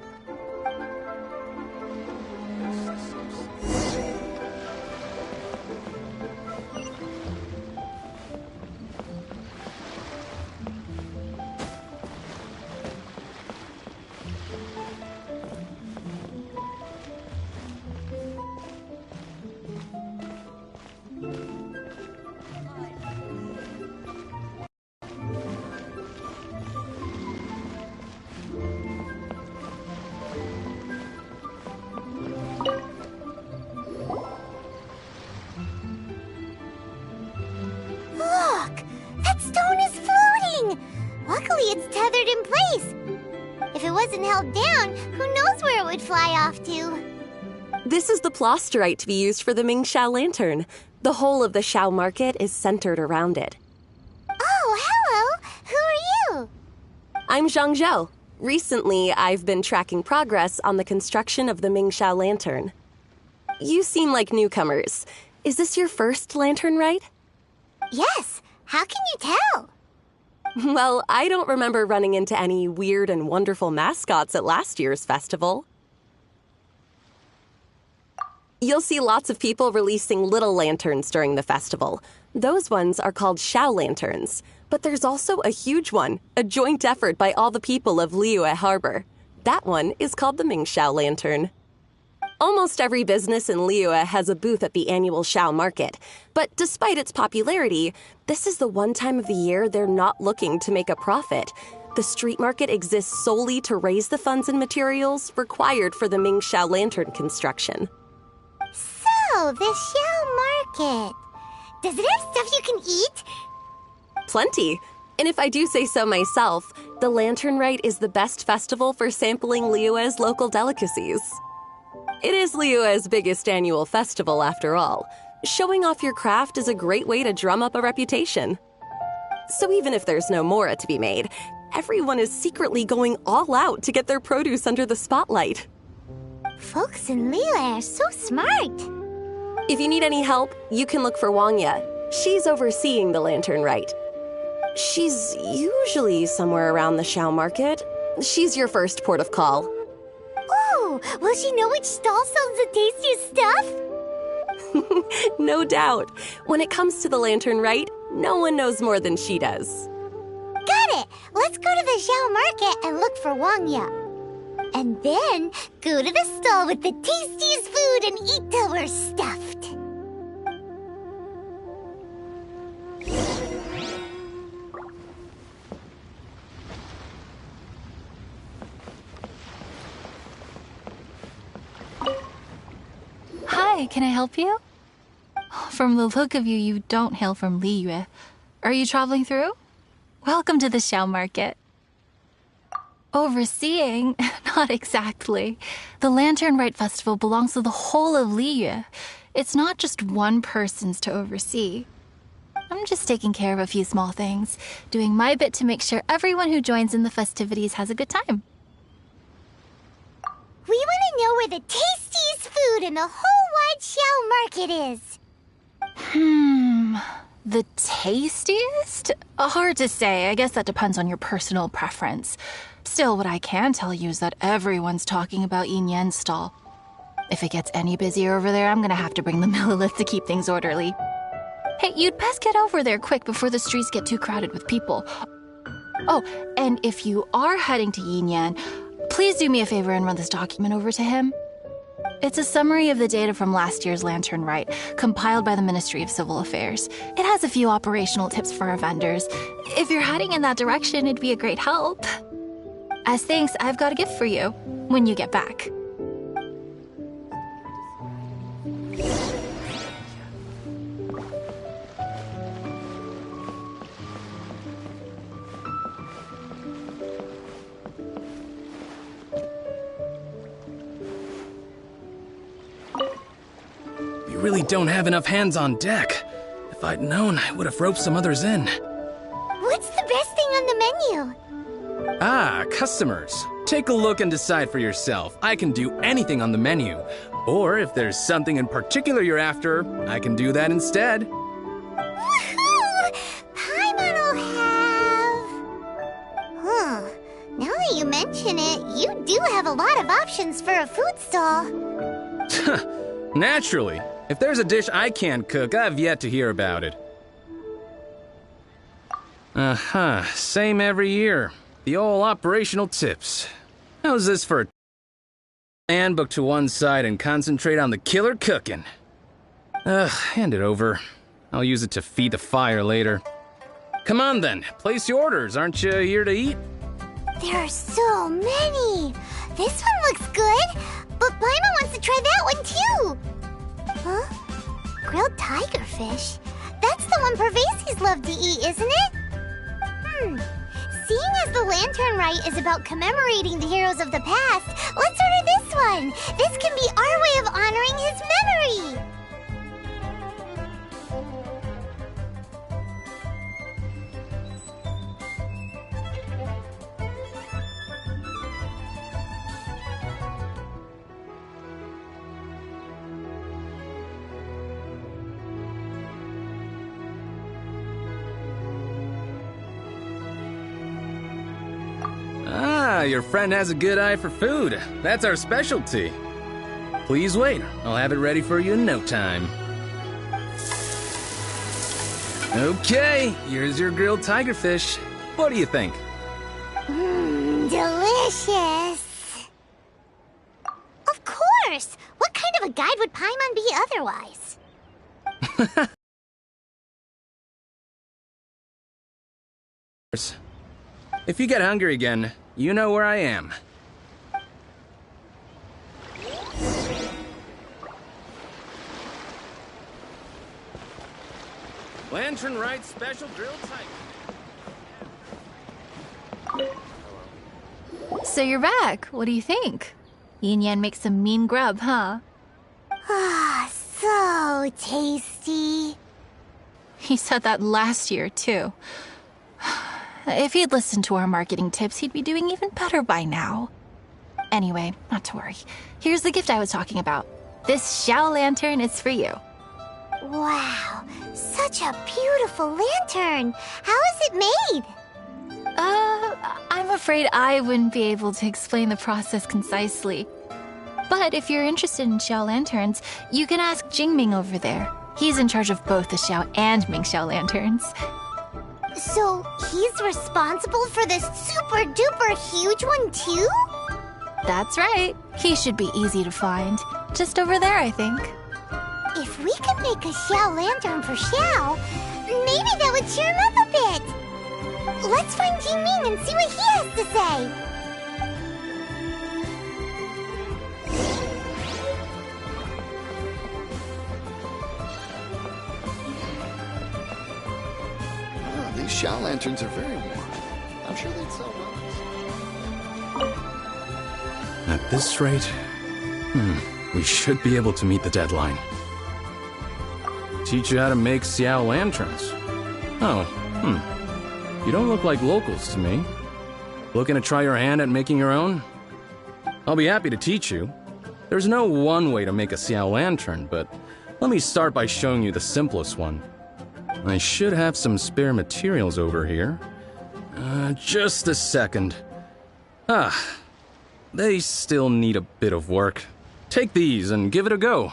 Look! That stone is floating! Luckily it's tethered in place. If it wasn't held down, who knows where it would fly off to? This is the Plosterite to be used for the Xiao lantern. The whole of the Xiao market is centered around it. Oh, hello! Who are you? I'm Zhang. Recently, I've been tracking progress on the construction of the Xiao lantern. You seem like newcomers. Is this your first lantern rite? Yes. How can you tell? Well, I don't remember running into any weird and wonderful mascots at last year's festival. You'll see lots of people releasing little lanterns during the festival. Those ones are called Xiao lanterns. But there's also a huge one, a joint effort by all the people of Liyue Harbor. That one is called the Xiao lantern. Almost every business in Liyue has a booth at the annual Xiao market. But despite its popularity, this is the one time of the year they're not looking to make a profit. The street market exists solely to raise the funds and materials required for the Xiao lantern construction. So, the Xiao market. Does it have stuff you can eat? Plenty. And if I do say so myself, the Lantern Rite is the best festival for sampling Liyue's local delicacies. It is Liyue's biggest annual festival, after all. Showing off your craft is a great way to drum up a reputation. So even if there's no mora to be made, everyone is secretly going all out to get their produce under the spotlight. Folks in Liyue are so smart. If you need any help, you can look for Wangya. She's overseeing the Lantern Rite. She's usually somewhere around the Xiao market. She's your first port of call. Oh, will she know which stall sells the tastiest stuff? No doubt. When it comes to the Lantern Rite, no one knows more than she does. Got it! Let's go to the Xiao market and look for Wangya. And then go to the stall with the tastiest food and eat till we're stuffed. Hi, can I help you? From the look of you, you don't hail from Liyue. Are you traveling through? Welcome to the Xiao market. Overseeing? Not exactly. The Lantern Rite Festival belongs to the whole of Liyue. It's not just one person's to oversee. I'm just taking care of a few small things, doing my bit to make sure everyone who joins in the festivities has a good time. We want to know where the tastiest food in the whole wide Xiao market is. The tastiest? Hard to say. I guess that depends on your personal preference. Still, what I can tell you is that everyone's talking about Yin Yan's stall. If it gets any busier over there, I'm gonna have to bring the Millilith to keep things orderly. Hey, you'd best get over there quick before the streets get too crowded with people. Oh, and if you are heading to Yin Yan, please do me a favor and run this document over to him. It's a summary of the data from last year's Lantern Rite, compiled by the Ministry of Civil Affairs. It has a few operational tips for our vendors. If you're heading in that direction, it'd be a great help. As thanks, I've got a gift for you when you get back. We really don't have enough hands on deck. If I'd known, I would have roped some others in. What's the best thing on the menu? Ah, customers. Take a look and decide for yourself. I can do anything on the menu. Or if there's something in particular you're after, I can do that instead. Woohoo! Paimon will have... Huh. Now that you mention it, you do have a lot of options for a food stall. Naturally. If there's a dish I can't cook, I've yet to hear about it. Same every year. The old operational tips. How's this for a handbook to one side and concentrate on the killer cooking? Hand it over. I'll use it to feed the fire later. Come on then, place your orders. Aren't you here to eat? There are so many. This one looks good, but Paimon wants to try that one too. Huh? Grilled tigerfish? That's the one Pervases love to eat, isn't it? Seeing as the Lantern Rite is about commemorating the heroes of the past, let's order this one. This can be our way of honoring his memory. Your friend has a good eye for food. That's our specialty. Please wait. I'll have it ready for you in no time. Okay, here's your grilled tigerfish. What do you think? Delicious. Of course. What kind of a guide would Paimon be otherwise? If you get hungry again, you know where I am. Lantern Rite Special Grilled Tiger. So you're back. What do you think? Yin Yan makes some mean grub, huh? Ah, so tasty. He said that last year, too. If he'd listened to our marketing tips, he'd be doing even better by now. Anyway, not to worry. Here's the gift I was talking about. This Xiao lantern is for you. Wow, such a beautiful lantern. How is it made? I'm afraid I wouldn't be able to explain the process concisely. But if you're interested in Xiao lanterns, you can ask Jingming over there. He's in charge of both the Xiao and Mingxiao lanterns. So, he's responsible for this super-duper huge one, too? That's right. He should be easy to find. Just over there, I think. If we could make a Xiao lantern for Xiao, maybe that would cheer him up a bit. Let's find Jingming and see what he has to say. These Xiao lanterns are very warm. I'm sure they'd sell well. At this rate, we should be able to meet the deadline. Teach you how to make Xiao lanterns. Oh, You don't look like locals to me. Looking to try your hand at making your own? I'll be happy to teach you. There's no one way to make a Xiao lantern, but let me start by showing you the simplest one. I should have some spare materials over here. Just a second. They still need a bit of work. Take these and give it a go.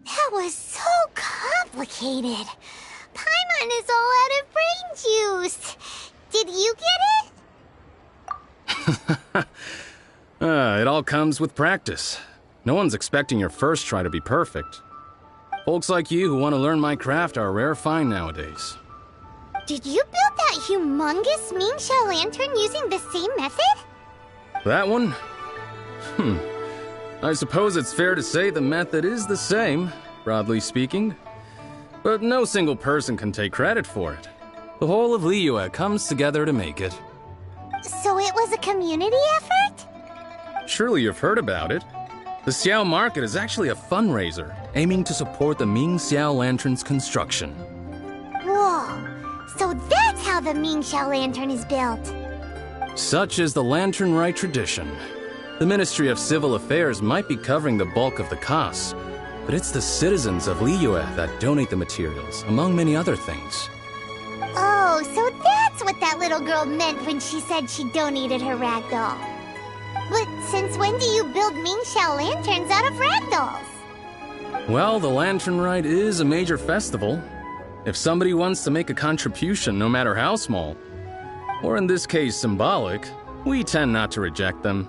That was so complicated. Paimon is all out of brain juice. Did you get it? It all comes with practice. No one's expecting your first try to be perfect. Folks like you who want to learn my craft are a rare find nowadays. Did you build that humongous Mingxiao lantern using the same method? That one? I suppose it's fair to say the method is the same, broadly speaking. But no single person can take credit for it. The whole of Liyue comes together to make it. So it was a community effort? Surely you've heard about it. The Xiao Market is actually a fundraiser aiming to support the Ming Xiao Lantern's construction. Whoa, so that's how the Ming Xiao Lantern is built. Such is the Lantern Rite tradition. The Ministry of Civil Affairs might be covering the bulk of the costs, but it's the citizens of Liyue that donate the materials, among many other things. Oh, so that's what that little girl meant when she said she donated her ragdoll. But since when do you build Ming Xiao lanterns out of ragdolls? Well, the Lantern Rite is a major festival. If somebody wants to make a contribution, no matter how small, or in this case symbolic, we tend not to reject them.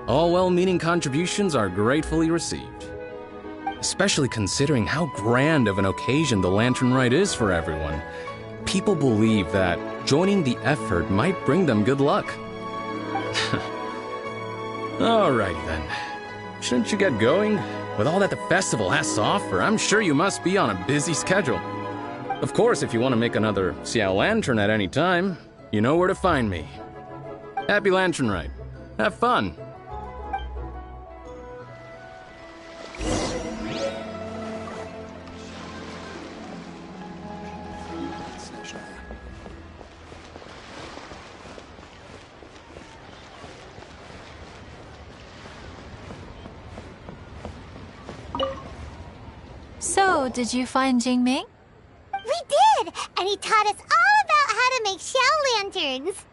All well-meaning contributions are gratefully received. Especially considering how grand of an occasion the Lantern Rite is for everyone. People believe that joining the effort might bring them good luck. Alrighty then. Shouldn't you get going? With all that the festival has to offer, I'm sure you must be on a busy schedule. Of course, if you want to make another Xiao Lantern at any time, you know where to find me. Happy Lantern Rite. Have fun. So, did you find Jingming? We did! And he taught us all about how to make Xiao lanterns.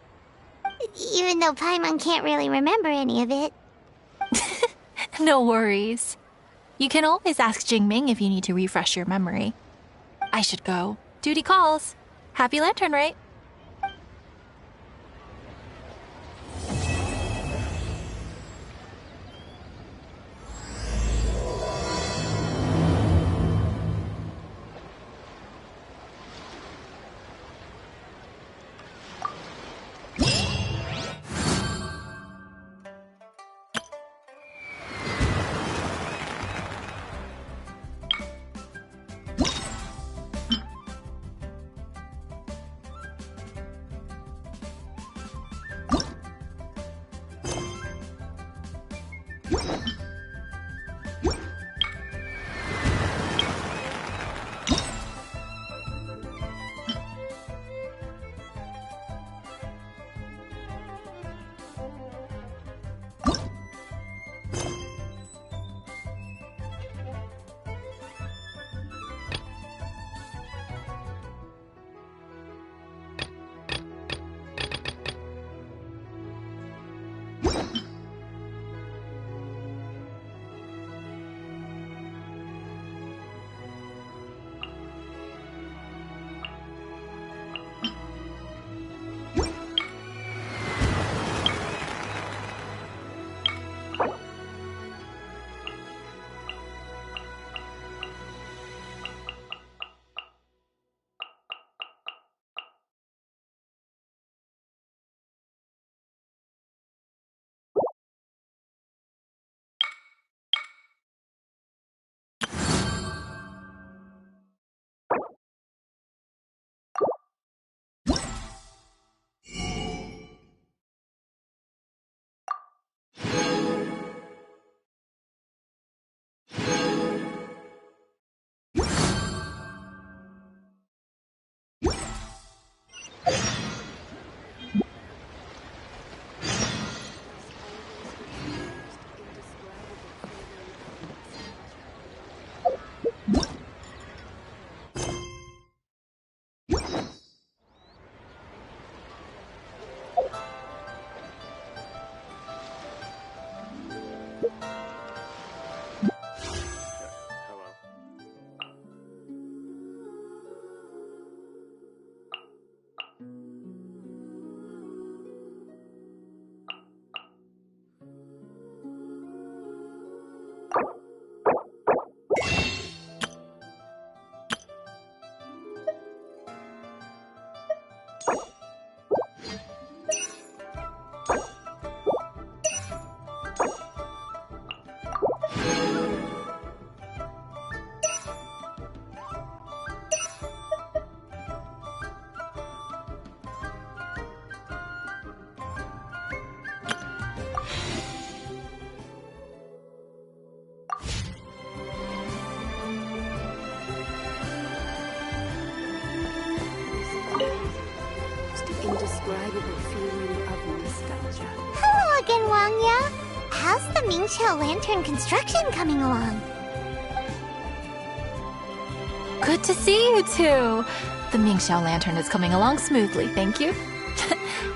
Even though Paimon can't really remember any of it. No worries. You can always ask Jingming if you need to refresh your memory. I should go. Duty calls. Happy Lantern Rite. indescribable feeling of nostalgia. Hello again, Wangya. How's the Mingqiao Lantern construction coming along? Good to see you two. The Mingqiao Lantern is coming along smoothly, thank you.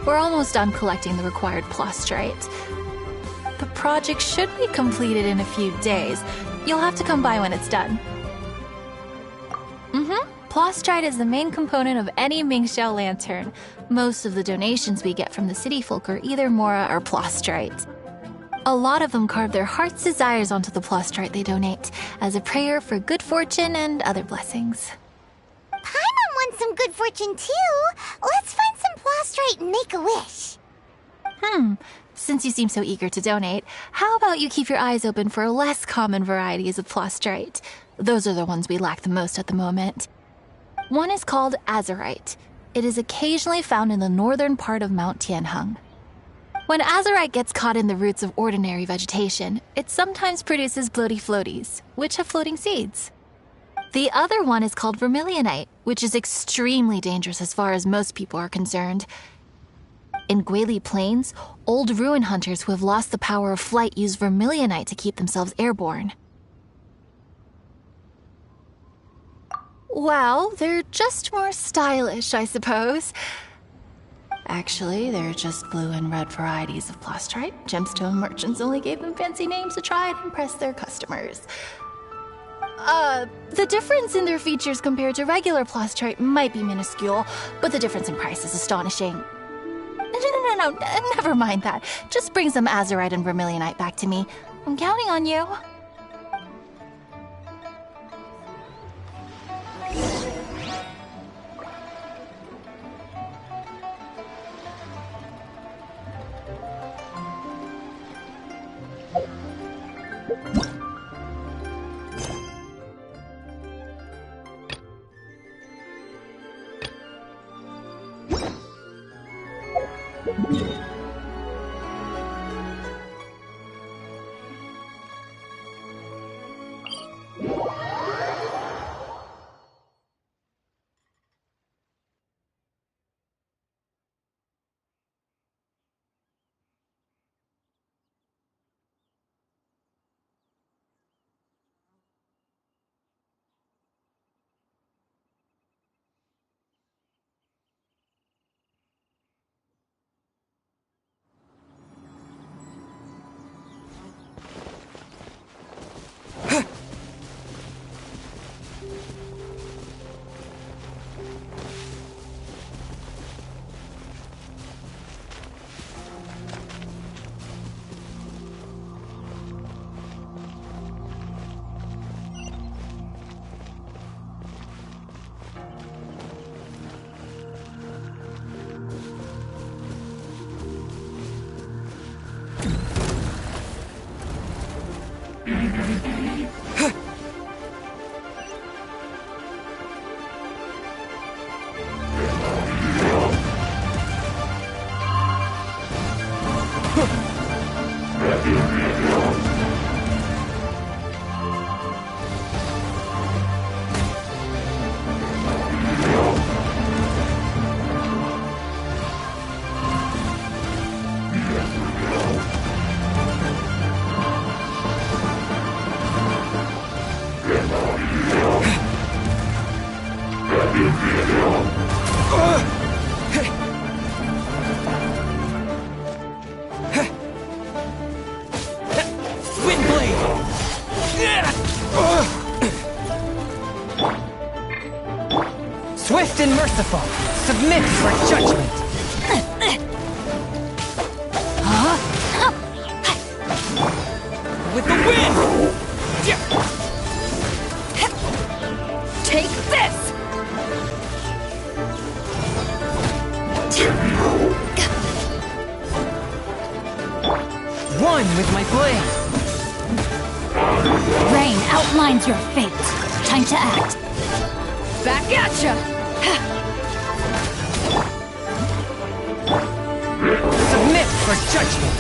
We're almost done collecting the required plastrite. The project should be completed in a few days. You'll have to come by when it's done. Plastrite is the main component of any Mingqiao Lantern. Most of the donations we get from the city folk are either Mora or plastrite. A lot of them carve their heart's desires onto the plastrite they donate, as a prayer for good fortune and other blessings. Paimon wants some good fortune too. Let's find some plastrite and make a wish. Since you seem so eager to donate, how about you keep your eyes open for less common varieties of plastrite? Those are the ones we lack the most at the moment. One is called Azerite. It is occasionally found in the northern part of Mount Tianheng. When Azerite gets caught in the roots of ordinary vegetation, it sometimes produces bloaty floaties, which have floating seeds. The other one is called Vermilionite, which is extremely dangerous as far as most people are concerned. In Guili Plains, old ruin hunters who have lost the power of flight use Vermilionite to keep themselves airborne. Well, they're just more stylish, I suppose. Actually, they're just blue and red varieties of plastrite. Gemstone merchants only gave them fancy names to try and impress their customers. The difference in their features compared to regular plastrite might be minuscule, but the difference in price is astonishing. No, never mind that. Just bring some Azerite and Vermilionite back to me. I'm counting on you. Swift and merciful, submit for judgment. With the wind! Take this! One with my blade. Rain outlines your fate. Time to act. Back at ya! Submit for judgment.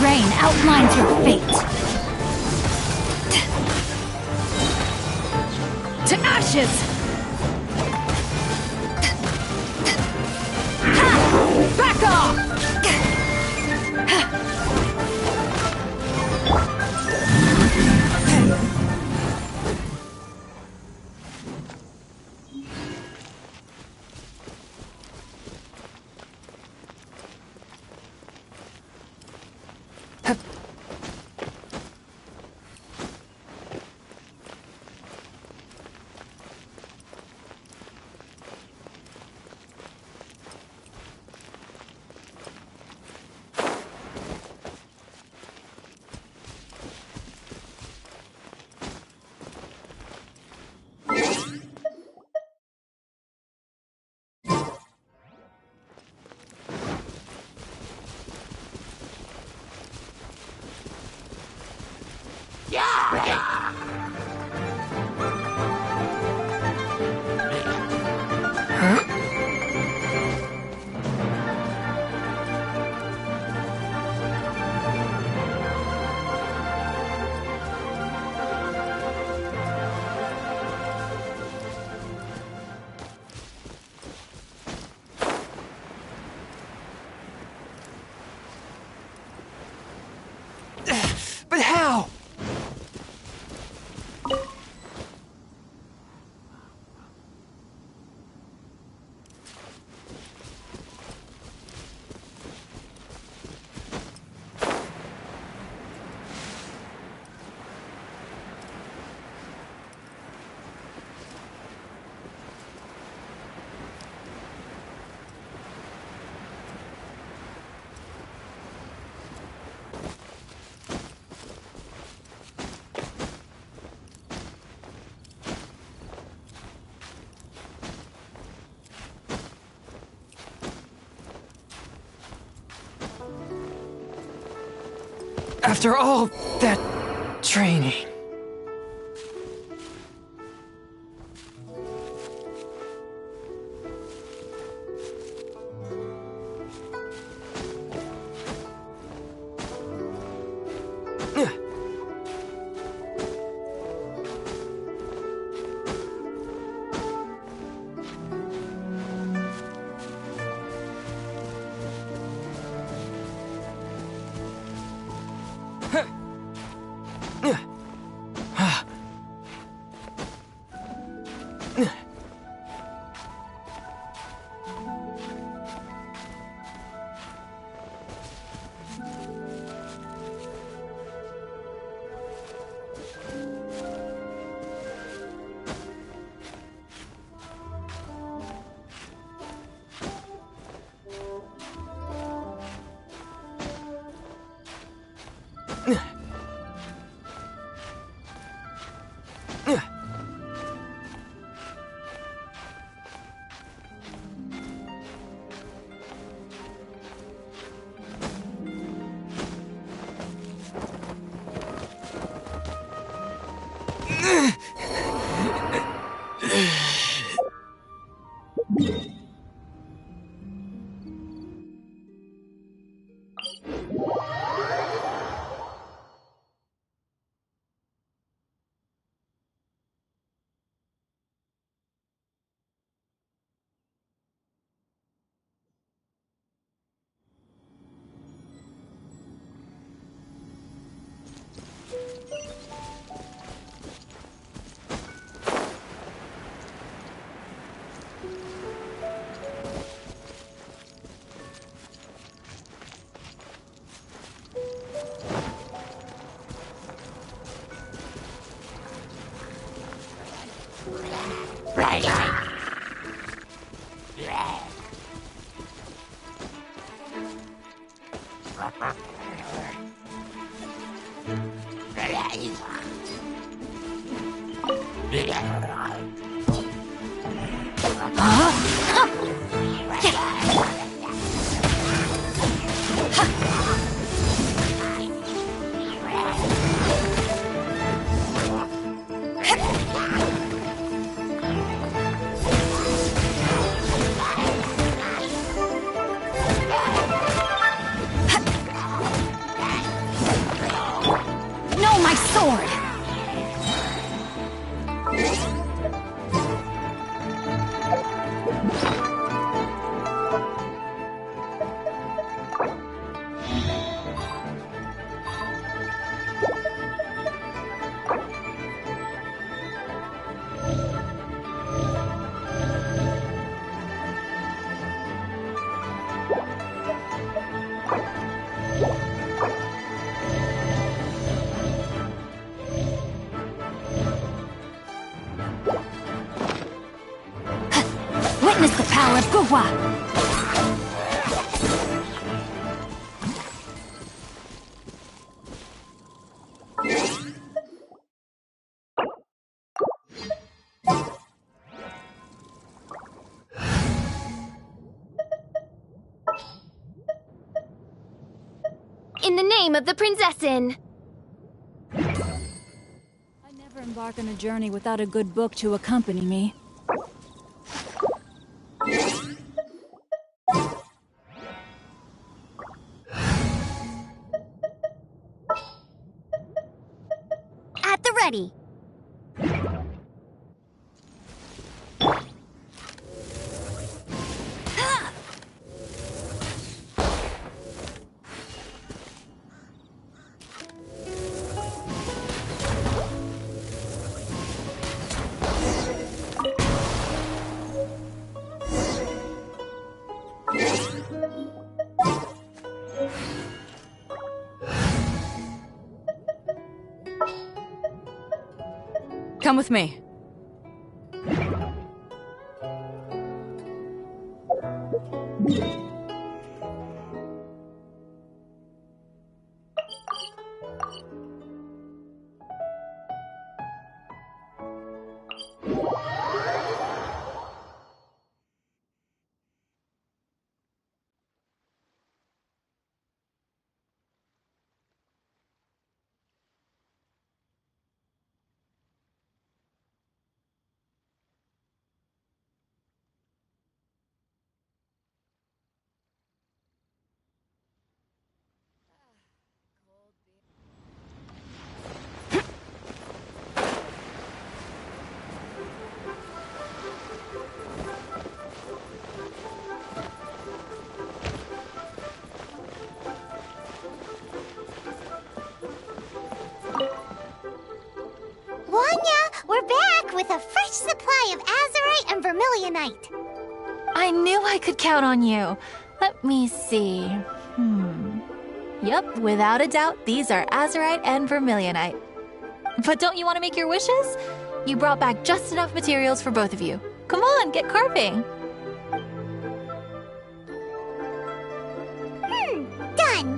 Rain outlines your fate. ashes! Back off! But how? After all that training. No, my sword! toi. In the name of the Prinzessin! I never embark on a journey without a good book to accompany me. At the ready. Come with me. We're back with a fresh supply of Azerite and Vermilionite. I knew I could count on you. Let me see. Yep, without a doubt, these are Azerite and Vermilionite. But don't you want to make your wishes? You brought back just enough materials for both of you. Come on, get carving. Done.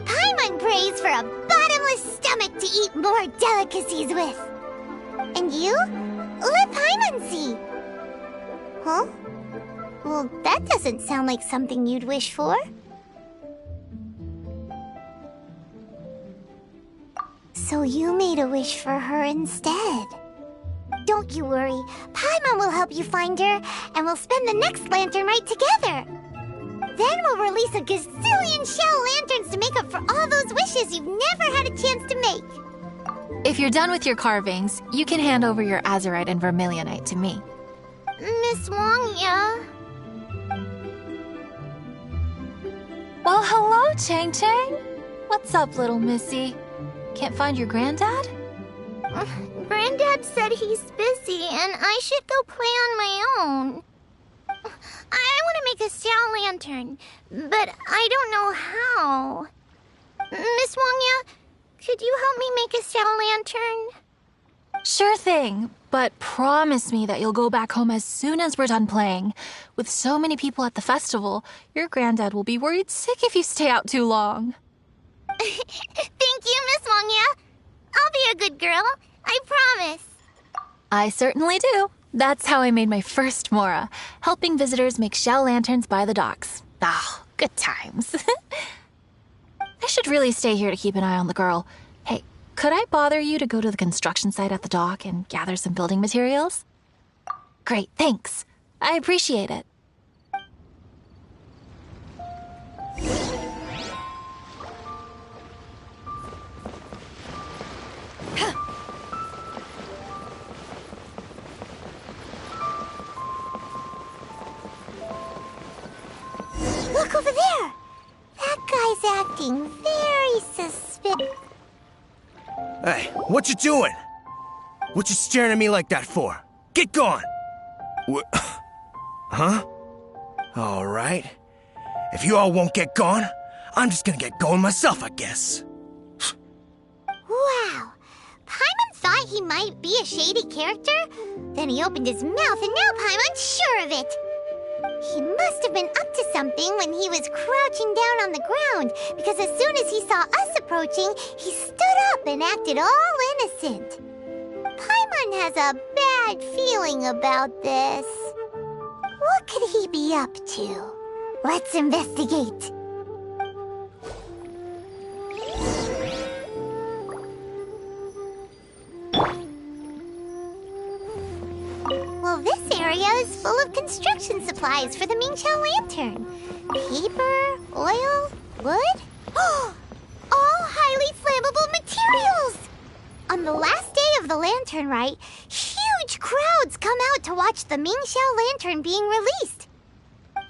Paimon prays for a bottomless stomach to eat more delicacies with. And you? Let Paimon see. Huh? Well, that doesn't sound like something you'd wish for. So you made a wish for her instead. Don't you worry. Paimon will help you find her, and we'll spend the next lantern right together. Then we'll release a gazillion Xiao lanterns to make up for all those wishes you've never had a chance to make. If you're done with your carvings, you can hand over your Azerite and Vermilionite to me. Miss Wangya. Well, hello, Chang Chang. What's up, little missy? Can't find your granddad? Granddad said he's busy and I should go play on my own. I want to make a Xiao lantern, but I don't know how. Miss Wangya, could you help me make a Xiao lantern? Sure thing, but promise me that you'll go back home as soon as we're done playing. With so many people at the festival, your granddad will be worried sick if you stay out too long. Thank you, Miss Wangya. I'll be a good girl. I promise. I certainly do. That's how I made my first Mora, helping visitors make Xiao lanterns by the docks. Ah, good times. I should really stay here to keep an eye on the girl. Hey, could I bother you to go to the construction site at the dock and gather some building materials? Great, thanks. I appreciate it. Look over there! That guy's acting very suspicious. Hey, what you doing? What you staring at me like that for? Get gone! Huh? Alright. If you all won't get gone, I'm just gonna get going myself, I guess. Wow. Paimon thought he might be a shady character? Then he opened his mouth and now Paimon's sure of it. He must have been up to something when he was crouching down on the ground, because as soon as he saw us approaching, he stood up and acted all innocent. Paimon has a bad feeling about this. What could he be up to? Let's investigate. Well, this area is full of construction supplies for the Mingxiao lantern. Paper, oil, wood. All highly flammable materials! On the last day of the lantern rite, huge crowds come out to watch the Mingxiao lantern being released.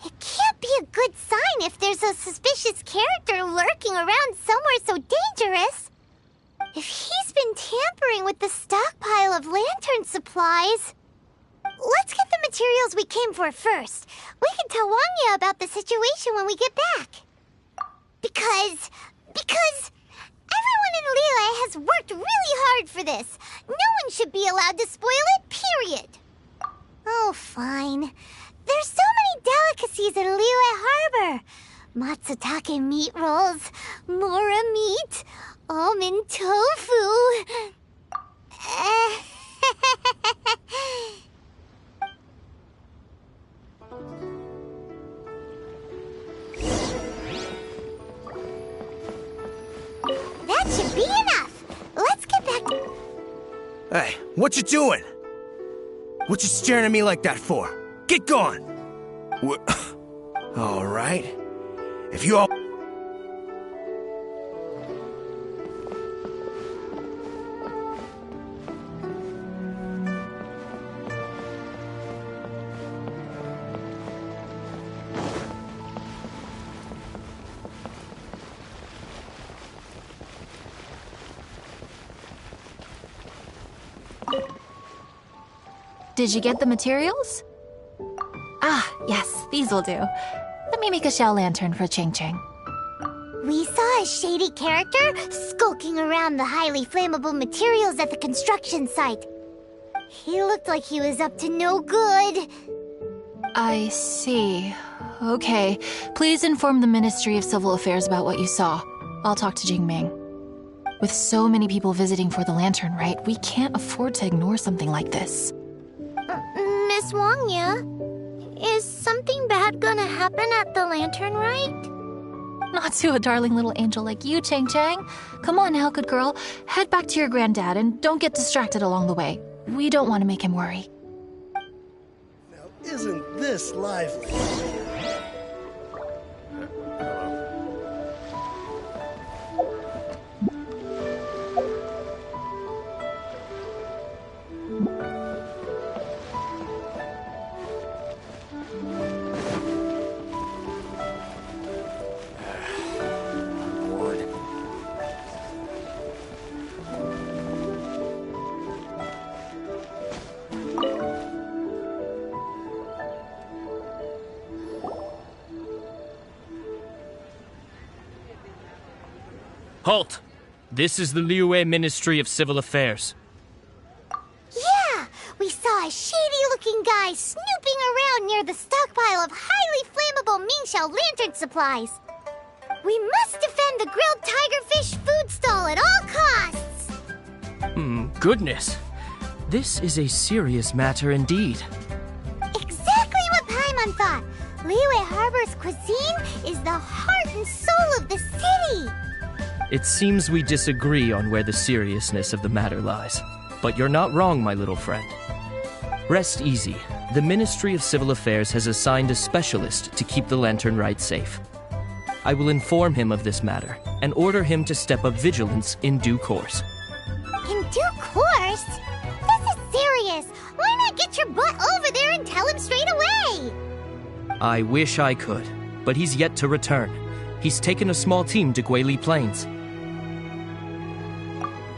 It can't be a good sign if there's a suspicious character lurking around somewhere so dangerous. If he's been tampering with the stockpile of lantern supplies... Let's get the materials we came for first. We can tell Wangya about the situation when we get back. Because everyone in Liyue has worked really hard for this. No one should be allowed to spoil it, period. Oh, fine. There's so many delicacies in Liyue Harbor. Matsutake meat rolls, mora meat, almond tofu. That should be enough. Let's get back to... Hey, what you doing? What you staring at me like that for? Get gone! All right. If you all... Did you get the materials? Ah, yes, these will do. Let me make a Xiao lantern for Ching Ching. We saw a shady character skulking around the highly flammable materials at the construction site. He looked like he was up to no good. I see. Okay. Please inform the Ministry of Civil Affairs about what you saw. I'll talk to Jingming. With so many people visiting for the lantern rite, we can't afford to ignore something like this. Miss Wangya, is something bad gonna happen at the lantern rite? Not to a darling little angel like you, Chang Chang. Come on now, good girl. Head back to your granddad and don't get distracted along the way. We don't want to make him worry. Now, isn't this lively? Halt! This is the Liyue Ministry of Civil Affairs. Yeah! We saw a shady-looking guy snooping around near the stockpile of highly flammable Mingxiao lantern supplies. We must defend the grilled tigerfish food stall at all costs! Goodness. This is a serious matter indeed. Exactly what Paimon thought! Liyue Harbor's cuisine is the heart and soul of the city! It seems we disagree on where the seriousness of the matter lies. But you're not wrong, my little friend. Rest easy. The Ministry of Civil Affairs has assigned a specialist to keep the lantern rite safe. I will inform him of this matter and order him to step up vigilance in due course. In due course? This is serious. Why not get your butt over there and tell him straight away? I wish I could, but he's yet to return. He's taken a small team to Guili Plains.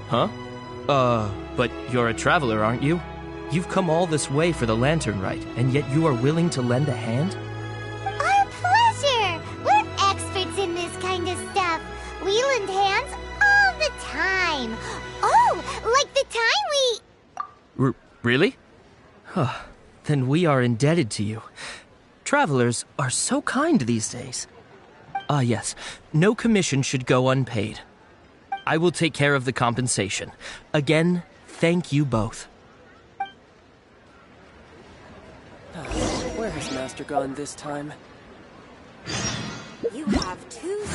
Huh? But you're a traveler, aren't you? You've come all this way for the lantern rite, and yet you are willing to lend a hand? Our pleasure! We're experts in this kind of stuff. We lend hands all the time. Oh, like the time we... Really? Huh. Then we are indebted to you. Travelers are so kind these days. Ah, yes. No commission should go unpaid. I will take care of the compensation. Again, thank you both. Where has Master gone this time? You have two...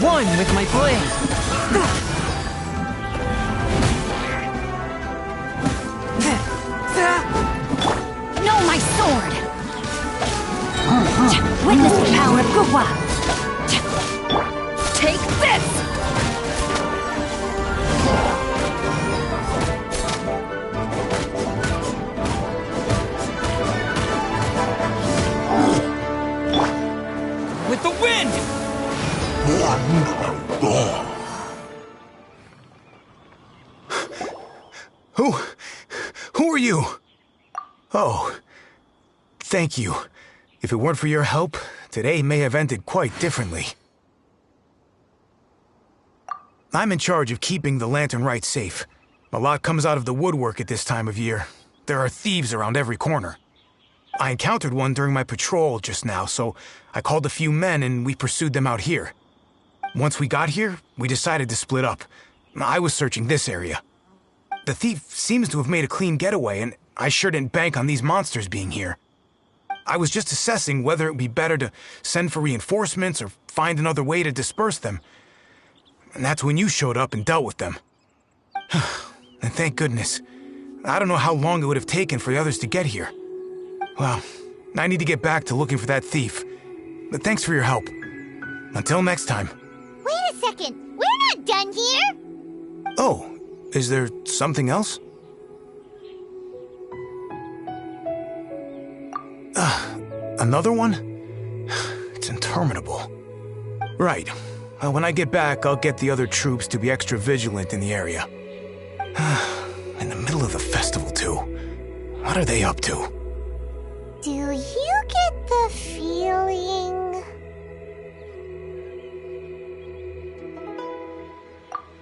One with my blade! No, my sword! Witness the power of Guwa! Take this! With the wind! Who are you? Oh, thank you. If it weren't for your help, today may have ended quite differently. I'm in charge of keeping the Lantern Rite safe. A lot comes out of the woodwork at this time of year. There are thieves around every corner. I encountered one during my patrol just now, so I called a few men and we pursued them out here. Once we got here, we decided to split up. I was searching this area. The thief seems to have made a clean getaway, and I sure didn't bank on these monsters being here. I was just assessing whether it would be better to send for reinforcements or find another way to disperse them. And that's when you showed up and dealt with them. And thank goodness. I don't know how long it would have taken for the others to get here. Well, I need to get back to looking for that thief. But thanks for your help. Until next time. Wait a second! We're not done here! Oh, is there something else? Another one? It's interminable. Right. When I get back, I'll get the other troops to be extra vigilant in the area. In the middle of the festival, too. What are they up to? Do you get the feeling...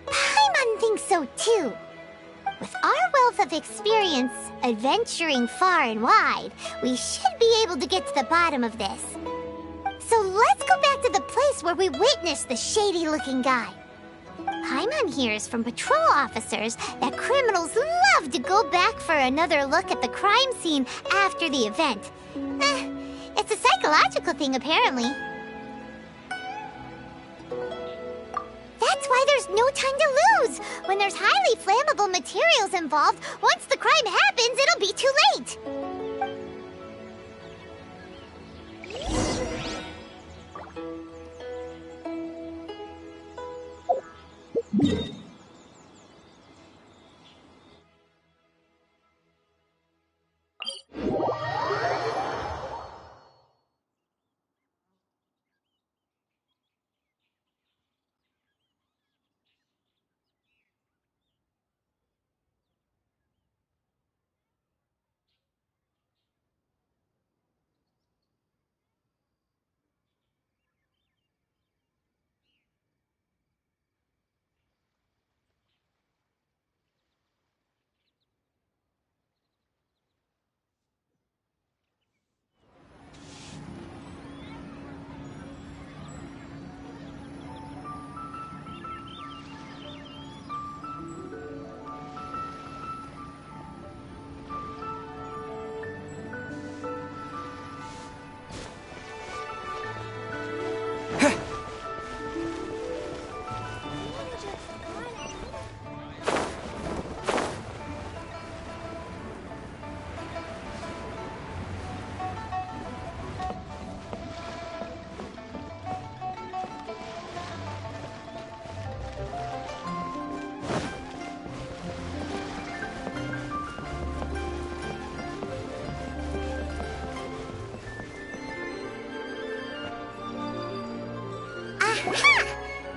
Paimon thinks so, too. With our wealth of experience, adventuring far and wide, we should be able to get to the bottom of this. So let's go back to the place where we witnessed the shady-looking guy. Paimon hears from patrol officers that criminals love to go back for another look at the crime scene after the event. It's a psychological thing, apparently. That's why there's no time to lose. When there's highly flammable materials involved, once the crime happens, it'll be too late.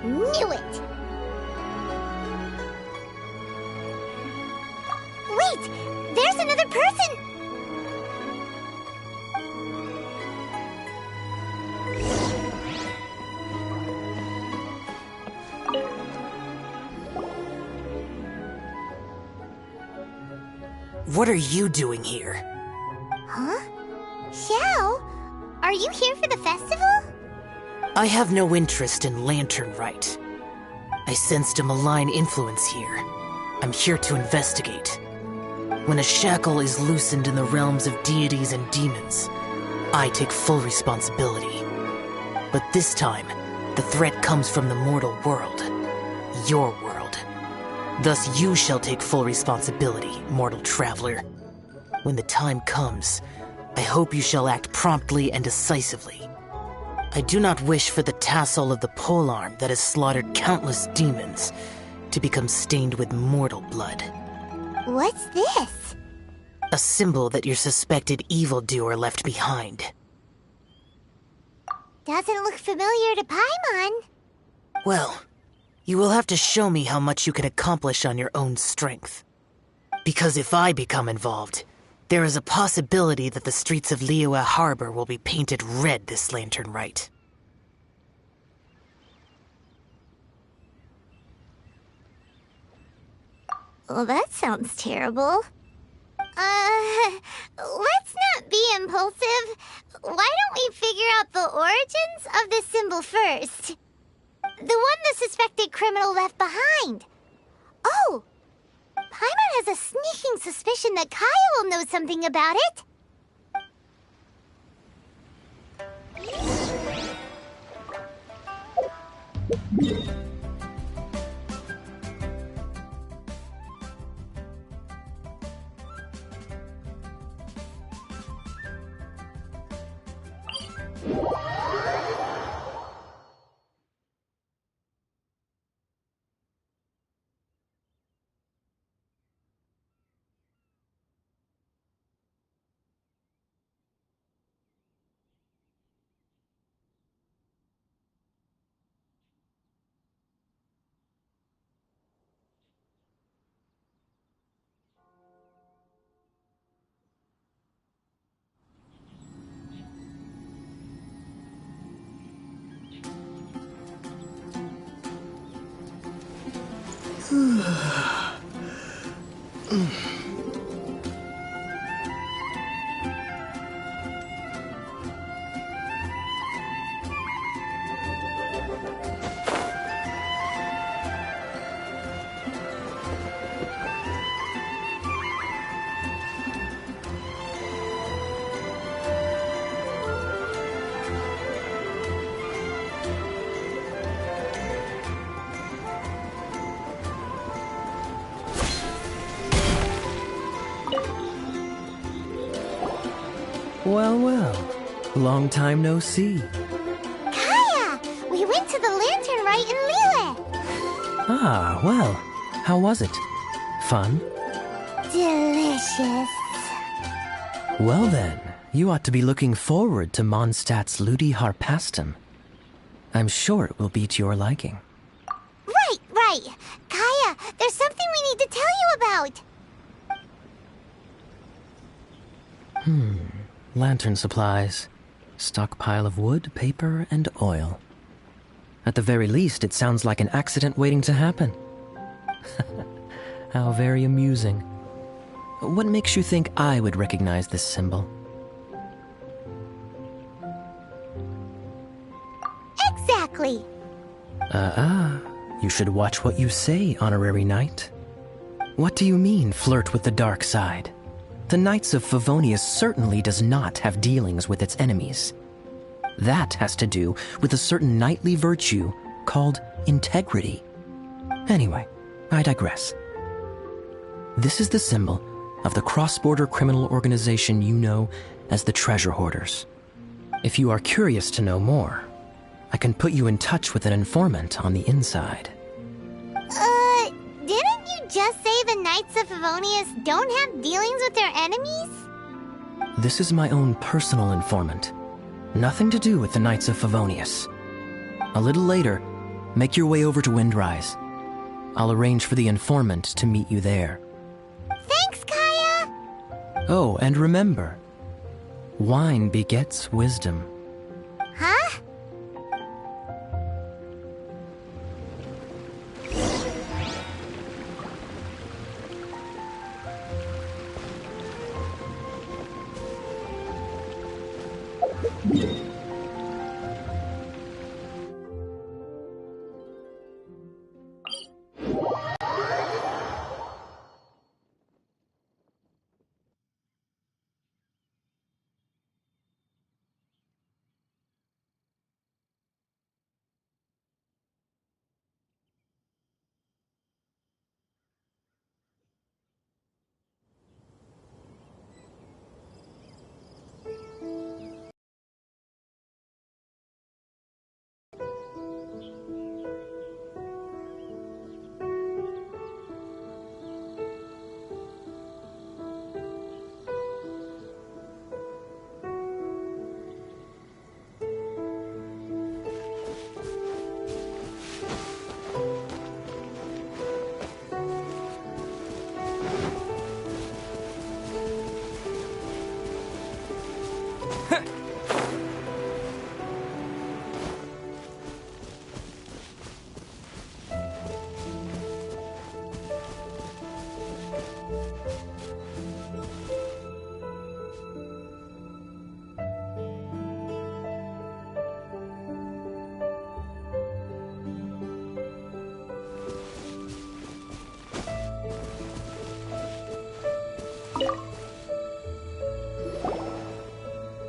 Knew it! Wait! There's another person! What are you doing here? Huh? Xiao? Are you here for the festival? I have no interest in Lantern Rite. I sensed a malign influence here. I'm here to investigate. When a shackle is loosened in the realms of deities and demons, I take full responsibility. But this time, the threat comes from the mortal world. Your world. Thus you shall take full responsibility, mortal traveler. When the time comes, I hope you shall act promptly and decisively. I do not wish for the tassel of the polearm that has slaughtered countless demons to become stained with mortal blood. What's this? A symbol that your suspected evildoer left behind. Doesn't look familiar to Paimon. Well, you will have to show me how much you can accomplish on your own strength. Because if I become involved, there is a possibility that the streets of Liyue Harbor will be painted red this Lantern Rite. Well, that sounds terrible. Let's not be impulsive. Why don't we figure out the origins of this symbol first? The one the suspected criminal left behind. Oh! Paimon has a sneaking suspicion that Kaya will know something about it. Well, well. Long time no see. Kaya! We went to the Lantern Rite in Liyue! Ah, well. How was it? Fun? Delicious. Well then, you ought to be looking forward to Mondstadt's Ludi Harpastum. I'm sure it will be to your liking. Right. Kaya, there's something we need to tell you about. Lantern supplies. Stockpile of wood, paper, and oil. At the very least, it sounds like an accident waiting to happen. How very amusing. What makes you think I would recognize this symbol? Exactly. You should watch what you say, honorary knight. What do you mean, flirt with the dark side? The Knights of Favonius certainly does not have dealings with its enemies. That has to do with a certain knightly virtue called integrity. Anyway, I digress. This is the symbol of the cross-border criminal organization you know as the Treasure Hoarders. If you are curious to know more, I can put you in touch with an informant on the inside. Didn't you just say the Knights of Favonius don't have dealings with their enemies? This is my own personal informant. Nothing to do with the Knights of Favonius. A little later, make your way over to Windrise. I'll arrange for the informant to meet you there. Thanks, Kaya! Oh, and remember, wine begets wisdom. Huh?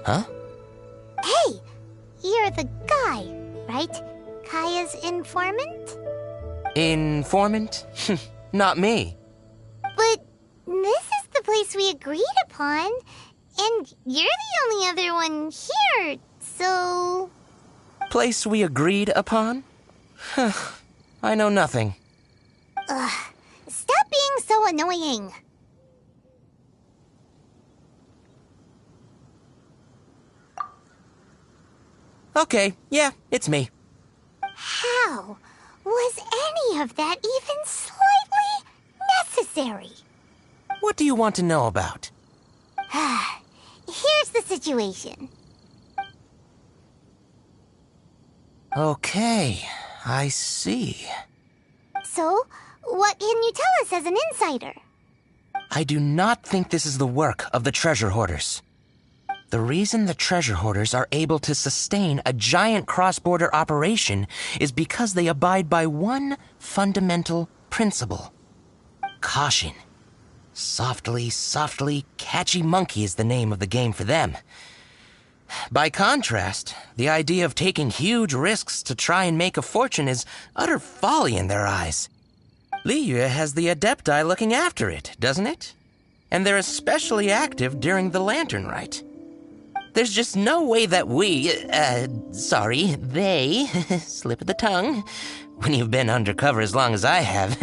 Huh? Hey! You're the guy, right? Kaya's informant? Informant? Not me. But this is the place we agreed upon, and you're the only other one here, so... Place we agreed upon? I know nothing. Ugh, stop being so annoying. Okay, yeah, it's me. How was any of that even slightly necessary? What do you want to know about? Here's the situation. Okay, I see. So, what can you tell us as an insider? I do not think this is the work of the Treasure Hoarders. The reason the Treasure Hoarders are able to sustain a giant cross-border operation is because they abide by one fundamental principle. Caution. Softly, catchy monkey is the name of the game for them. By contrast, the idea of taking huge risks to try and make a fortune is utter folly in their eyes. Liyue has the Adepti looking after it, doesn't it? And they're especially active during the Lantern Rite. There's just no way that they, slip of the tongue, when you've been undercover as long as I have.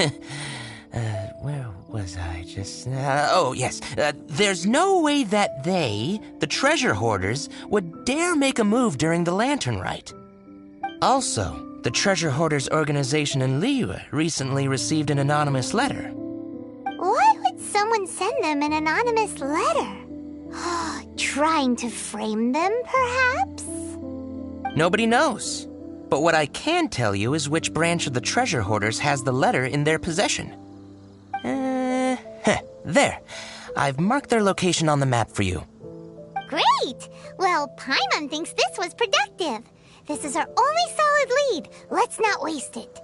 Where was I just now? Oh, yes. There's no way that they, the treasure hoarders, would dare make a move during the Lantern Rite. Also, the Treasure Hoarders organization in Liyue recently received an anonymous letter. Why would someone send them an anonymous letter? Trying to frame them, perhaps? Nobody knows. But what I can tell you is which branch of the Treasure Hoarders has the letter in their possession. There. I've marked their location on the map for you. Great! Well, Paimon thinks this was productive. This is our only solid lead. Let's not waste it.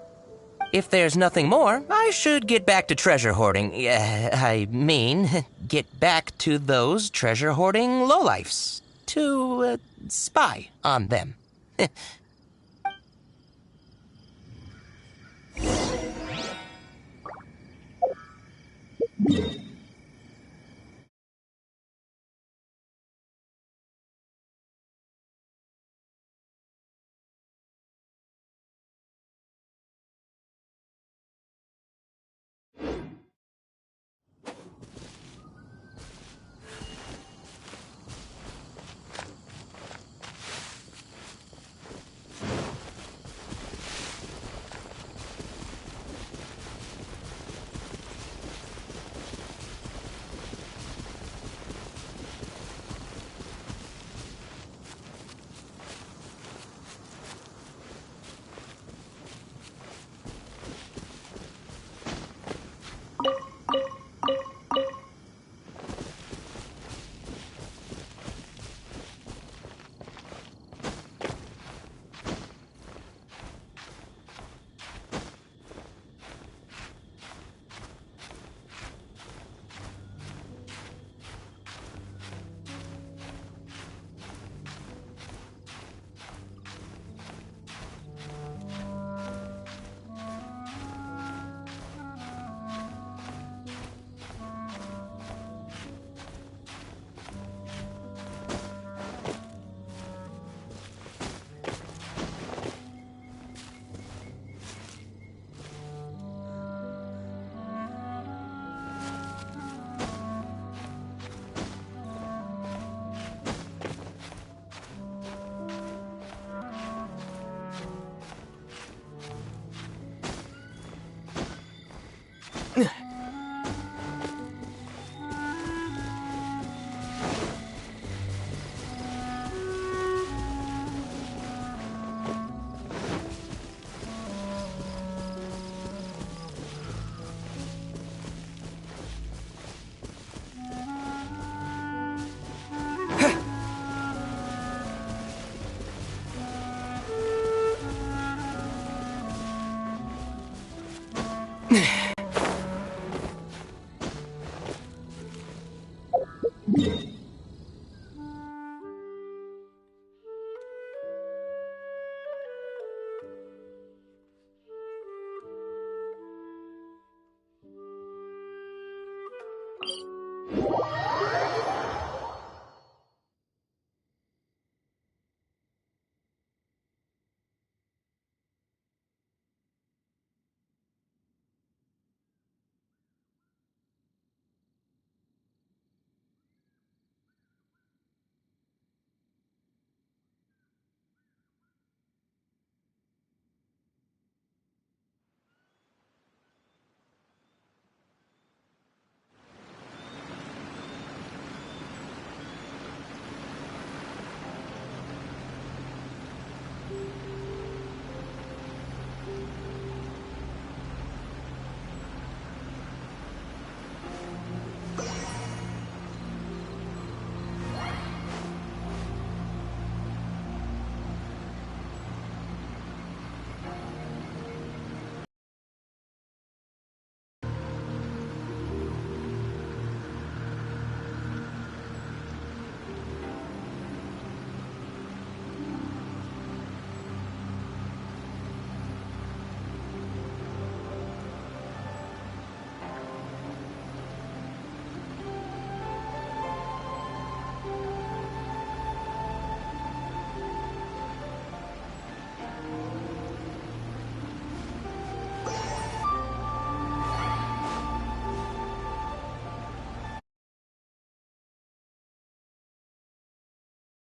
If there's nothing more, I should get back to treasure hoarding. Get back to those treasure hoarding lowlifes. To, spy on them.